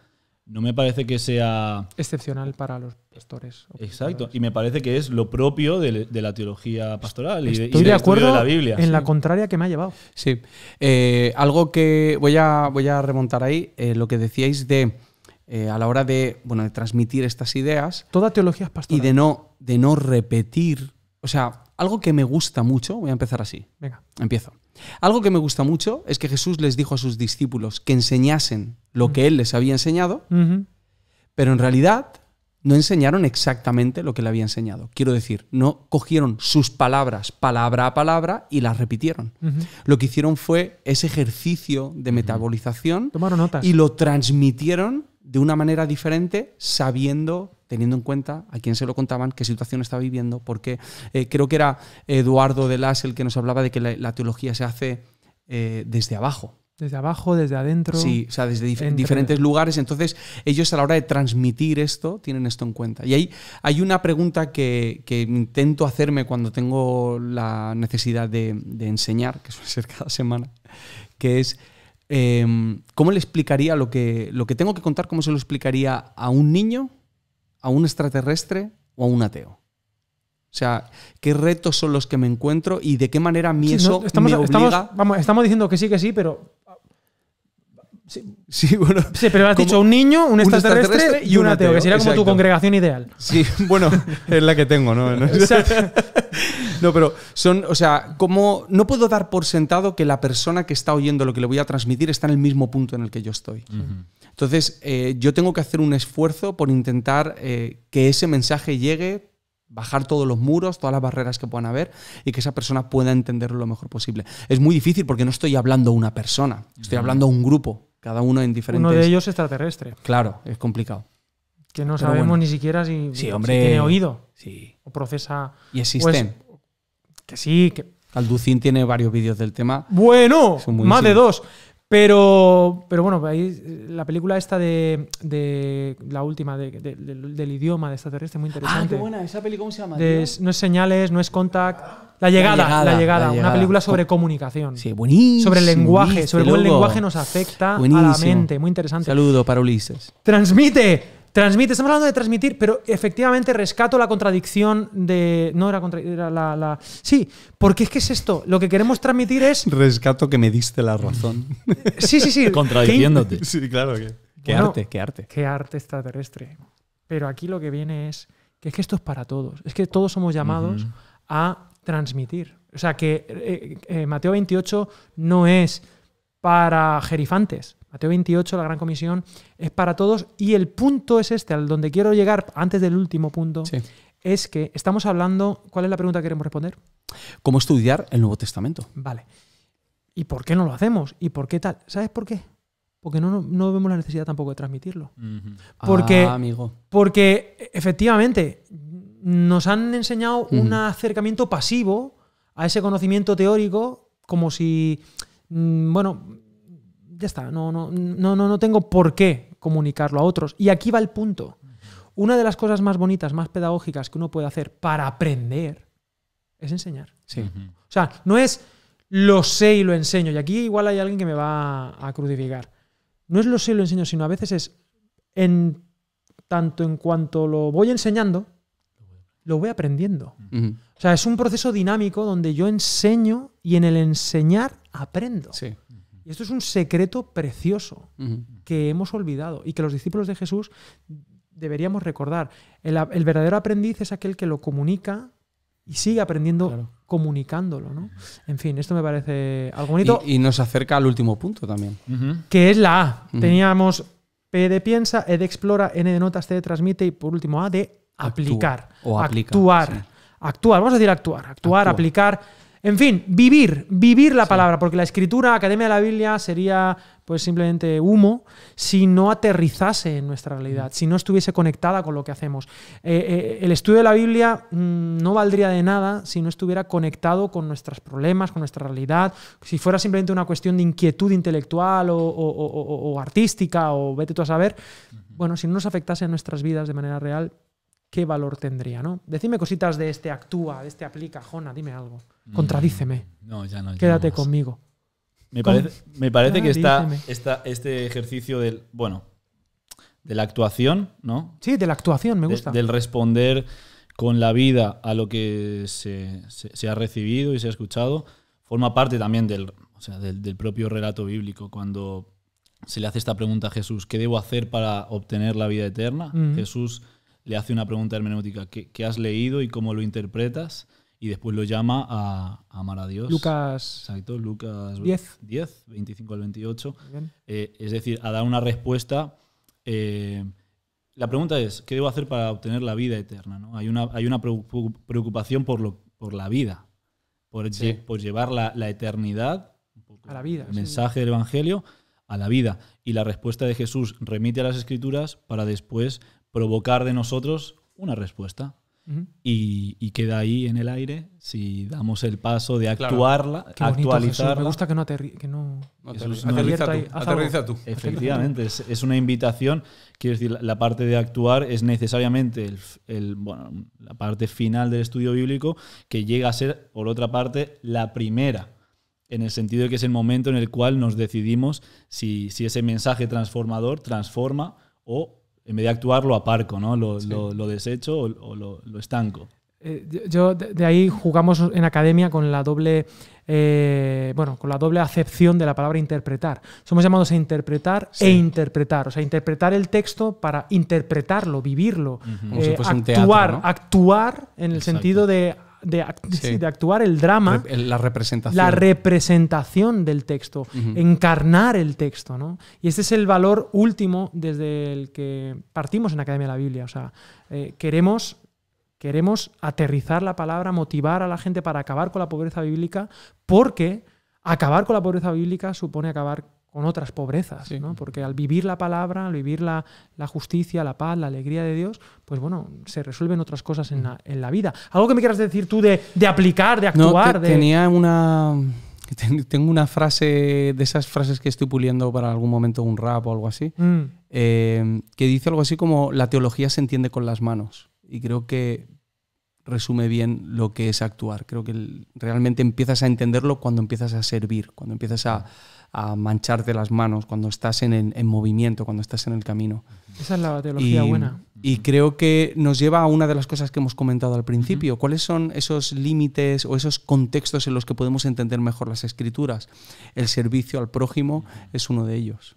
no me parece que sea excepcional para los pastores. exacto. Y me parece que es lo propio de la teología pastoral y Estoy del de estudio acuerdo de la Biblia. en la contraria que me ha llevado. Sí. Algo que voy a remontar ahí, lo que decíais de a la hora de, de transmitir estas ideas Toda teología es y pastoral. de no repetir. O sea, algo que me gusta mucho, voy a empezar así. Venga. Empiezo. Algo que me gusta mucho es que Jesús les dijo a sus discípulos que enseñasen lo que él les había enseñado, Ujú. pero en realidad no enseñaron exactamente lo que le había enseñado. Quiero decir, no cogieron sus palabras palabra a palabra y las repitieron. Ujú. Lo que hicieron fue ese ejercicio de metabolización Tomaron notas. y lo transmitieron de una manera diferente, teniendo en cuenta a quién se lo contaban, qué situación estaba viviendo, porque creo que era Eduardo de Las el que nos hablaba de que la teología se hace desde abajo. Desde abajo, desde adentro. Sí, o sea, desde entre- diferentes lugares. Entonces, ellos a la hora de transmitir esto, tienen esto en cuenta. Y ahí hay una pregunta que intento hacerme cuando tengo la necesidad de enseñar, que suele ser cada semana, que es ¿cómo le explicaría lo que tengo que contar, cómo se lo explicaría a un niño, a un extraterrestre o a un ateo? O sea, ¿qué retos son los que me encuentro y de qué manera a mí Sí, eso no, me obliga? estamos diciendo que sí, pero. Sí, bueno. Sí, pero has como dicho un niño, un extraterrestre y un ateo, que sería como tu exacto. congregación ideal. Sí, bueno, es la que tengo, ¿no? O sea, No, pero como no puedo dar por sentado que la persona que está oyendo lo que le voy a transmitir está en el mismo punto en el que yo estoy. Entonces, yo tengo que hacer un esfuerzo por intentar que ese mensaje llegue, bajar todos los muros, todas las barreras que puedan haber y que esa persona pueda entenderlo lo mejor posible. Es muy difícil porque no estoy hablando a una persona, estoy hablando a un grupo, cada uno en diferentes... uno de ellos extraterrestre, Claro, es complicado. que no Pero sabemos bueno. ni siquiera si hombre. tiene oído Sí. o procesa. Y existen. Que sí, que. Alducin tiene varios vídeos del tema. Bueno, Son más de buenísimos. 2. Pero bueno, ahí la película esta de la última, del idioma de extraterrestre, muy interesante. ¿Esa peli cómo se llama? No es Señales, no es Contact. La llegada. Una película sobre comunicación. Sí, buenísimo. Sobre el lenguaje, ¿viste, sobre cómo el loco? lenguaje nos afecta a la Buenísimo. mente. Muy interesante. Saludo para Ulises. Transmite. Estamos hablando de transmitir, pero efectivamente rescato la contradicción de. No era la. Sí, porque es que es esto. Lo que queremos transmitir es. Rescato que me diste la razón. Sí. Contradiciéndote. Sí, claro. Qué Bueno, arte, qué arte. Qué arte extraterrestre. Pero aquí lo que viene es que esto es para todos. Es que todos somos llamados a transmitir. O sea, que Mateo 28 no es para jerifantes. Mateo 28, la Gran Comisión, es para todos. Y el punto es este, al donde quiero llegar antes del último punto, Sí. es que estamos hablando. ¿Cuál es la pregunta que queremos responder? ¿Cómo estudiar el Nuevo Testamento? Vale. ¿Y por qué no lo hacemos? ¿Y por qué tal? ¿Sabes por qué? Porque no vemos la necesidad tampoco de transmitirlo. Porque, amigo. porque efectivamente nos han enseñado un acercamiento pasivo a ese conocimiento teórico como si, ya está, no tengo por qué comunicarlo a otros. Y aquí va el punto. Una de las cosas más bonitas, más pedagógicas que uno puede hacer para aprender es enseñar. Sí. O sea, no es lo sé y lo enseño. Y aquí igual hay alguien que me va a crucificar. No es lo sé y lo enseño, sino a veces es tanto en cuanto lo voy enseñando, lo voy aprendiendo. O sea, es un proceso dinámico donde yo enseño y en el enseñar aprendo. Sí. Y esto es un secreto precioso que hemos olvidado y que los discípulos de Jesús deberíamos recordar. El verdadero aprendiz es aquel que lo comunica y sigue aprendiendo, Claro. comunicándolo, ¿no? En fin, esto me parece algo bonito. Y nos acerca al último punto también. Que es la A. Teníamos P de piensa, E de explora, N de notas, T de transmite y por último A de aplicar. O aplica, Actuar. sí. Actuar, vamos a decir actuar. Actúa. Aplicar. En fin, vivir la palabra, porque la escritura, Academia de la Biblia, sería pues simplemente humo si no aterrizase en nuestra realidad, si no estuviese conectada con lo que hacemos. El estudio de la Biblia no valdría de nada si no estuviera conectado con nuestros problemas, con nuestra realidad, si fuera simplemente una cuestión de inquietud intelectual o artística o vete tú a saber. Bueno, si no nos afectase en nuestras vidas de manera real, ¿qué valor tendría, no? Decidme cositas de este actúa, de este aplica, Jona, dime algo. Contradíceme. No, ya no. Quédate conmigo. Me parece que este ejercicio de la actuación, ¿no? Sí, de la actuación, me gusta. Del responder con la vida a lo que se ha recibido y se ha escuchado, forma parte también del propio relato bíblico. Cuando se le hace esta pregunta a Jesús, ¿qué debo hacer para obtener la vida eterna? Jesús le hace una pregunta hermenéutica, ¿qué has leído y cómo lo interpretas? Y después lo llama a amar a Dios. Exacto, Lucas 10, 25 al 28. Es decir, a dar una respuesta. La pregunta es, ¿qué debo hacer para obtener la vida eterna? ¿No? Hay una preocupación por la vida, por llevar la eternidad a la vida. El mensaje del Evangelio a la vida. Y la respuesta de Jesús remite a las Escrituras para después provocar de nosotros una respuesta. Y queda ahí en el aire si damos el paso de actuarla, actualizarla. Me gusta que no aterriza tú. Efectivamente, es una invitación. Quiero decir, la parte de actuar es necesariamente la parte final del estudio bíblico, que llega a ser, por otra parte, la primera, en el sentido de que es el momento en el cual nos decidimos si ese mensaje transformador transforma o, en vez de actuar, lo aparco, ¿no? Lo desecho o lo estanco. Yo de ahí jugamos en academia con la doble acepción de la palabra interpretar. Somos llamados a interpretar e interpretar. O sea, interpretar el texto para interpretarlo, vivirlo. Actuar en el sentido de actuar el drama, la representación del texto, encarnar el texto, ¿no? Y este es el valor último desde el que partimos en Academia de la Biblia. O sea, queremos aterrizar la palabra, motivar a la gente para acabar con la pobreza bíblica, porque acabar con la pobreza bíblica supone acabar con otras pobrezas, ¿no? Porque al vivir la palabra, al vivir la justicia, la paz, la alegría de Dios, pues bueno, se resuelven otras cosas en la vida. ¿Algo que me quieras decir tú de aplicar, de actuar? Tengo una frase, de esas frases que estoy puliendo para algún momento un rap o algo así, que dice algo así como: la teología se entiende con las manos. Y creo que resume bien lo que es actuar. Creo que realmente empiezas a entenderlo cuando empiezas a servir, cuando empiezas a mancharte las manos, cuando estás en movimiento, cuando estás en el camino. Esa es la teología buena. Y creo que nos lleva a una de las cosas que hemos comentado al principio. ¿Cuáles son esos límites o esos contextos en los que podemos entender mejor las Escrituras? El servicio al prójimo es uno de ellos.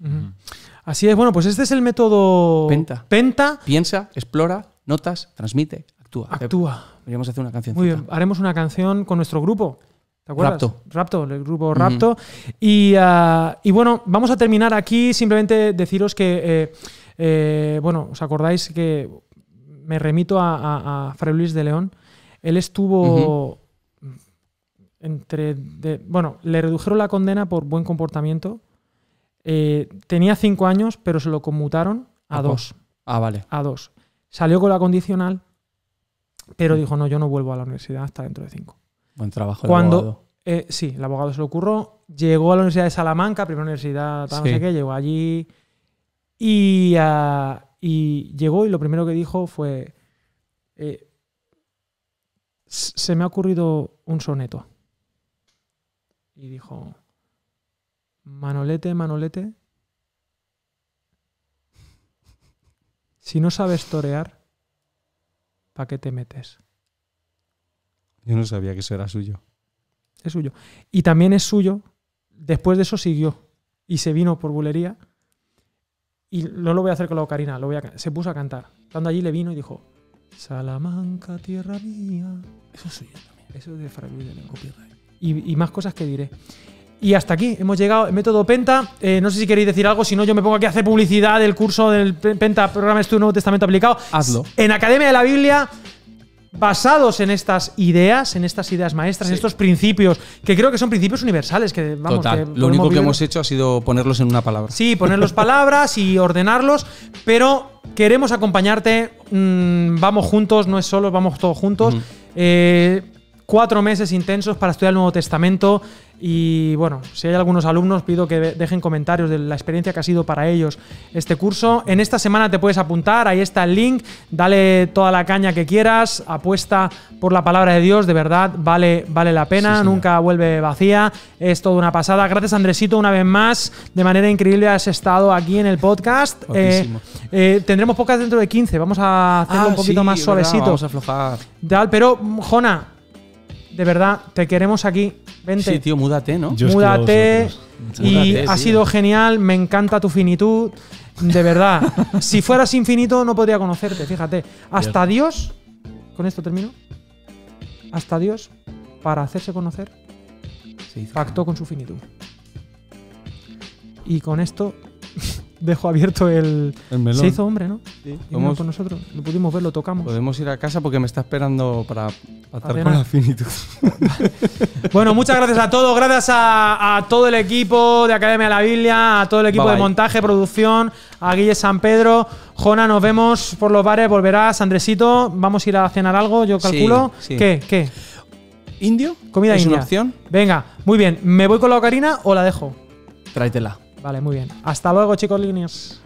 Así es. Bueno, pues este es el método Penta. Piensa, explora, notas, transmite, actúa. Podríamos hacer una canción. Muy bien, haremos una canción con nuestro grupo. ¿Te acuerdas? Rapto, el grupo Rapto. Y bueno, vamos a terminar aquí. Simplemente deciros que, ¿os acordáis que me remito a Fray Luis de León? Él estuvo le redujeron la condena por buen comportamiento. Tenía 5 años, pero se lo conmutaron a 2. Vale. A 2. Salió con la condicional, pero dijo, no, yo no vuelvo a la universidad hasta dentro de 5. Buen trabajo el abogado. Sí, el abogado se lo ocurrió. Llegó a la Universidad de Salamanca, primera universidad, no sé qué, llegó allí y llegó y lo primero que dijo fue: se me ha ocurrido un soneto. Y dijo: Manolete, Manolete, si no sabes torear, ¿para qué te metes? Yo no sabía que eso era suyo. Es suyo. Y también es suyo. Después de eso siguió y se vino por bulería. Y no lo voy a hacer con la ocarina, se puso a cantar. Estando allí le vino y dijo: Salamanca, tierra mía. Eso es suyo también. Eso es de Fray Luis de León. Y más cosas que diré. Y hasta aquí hemos llegado. El método Penta. No sé si queréis decir algo, si no yo me pongo aquí a hacer publicidad del curso del Penta, Programa de Estudio Nuevo Testamento Aplicado. Hazlo. En Academia de la Biblia. basados en estas ideas maestras, en estos principios, que creo que son principios universales. Que, vamos, Total. que Lo único que vivir. hemos hecho ha sido ponerlos en una palabra. Sí, ponerlos palabras y ordenarlos, pero queremos acompañarte. Vamos juntos, no es solo, vamos todos juntos. 4 meses intensos para estudiar el Nuevo Testamento. Y bueno, si hay algunos alumnos, pido que dejen comentarios de la experiencia que ha sido para ellos este curso. En esta semana te puedes apuntar, ahí está el link, dale toda la caña que quieras, apuesta por la palabra de Dios, de verdad, vale la pena, sí, nunca vuelve vacía, es toda una pasada. Gracias, Andresito, una vez más, de manera increíble has estado aquí en el podcast. Tendremos podcast dentro de 15, vamos a hacerlo un poquito más suavecito. Vamos a aflojar. Pero, Jona, de verdad, te queremos aquí. Vente. Sí, tío, múdate, ¿no? Múdate. Y ha sido genial. Me encanta tu finitud. De verdad. Si fueras infinito, no podría conocerte. Fíjate. Hasta Dios. Con esto termino. Hasta Dios, para hacerse conocer, pactó con su finitud. Y con esto dejo abierto el melón. Se hizo hombre, ¿no? Sí. Y vino con nosotros. Lo pudimos ver, lo tocamos. Podemos ir a casa porque me está esperando para estar con la finitud. Bueno, muchas gracias a todos. Gracias a todo el equipo de Academia de la Biblia, a todo el equipo de montaje, producción, a Guille San Pedro. Jona, nos vemos por los bares, volverás. Andresito, vamos a ir a cenar algo, yo calculo. Sí. ¿Qué? ¿Indio? Comida ¿Es india. una opción? Venga, muy bien. ¿Me voy con la ocarina o la dejo? Tráetela. Vale, muy bien. Hasta luego, chicos líneas.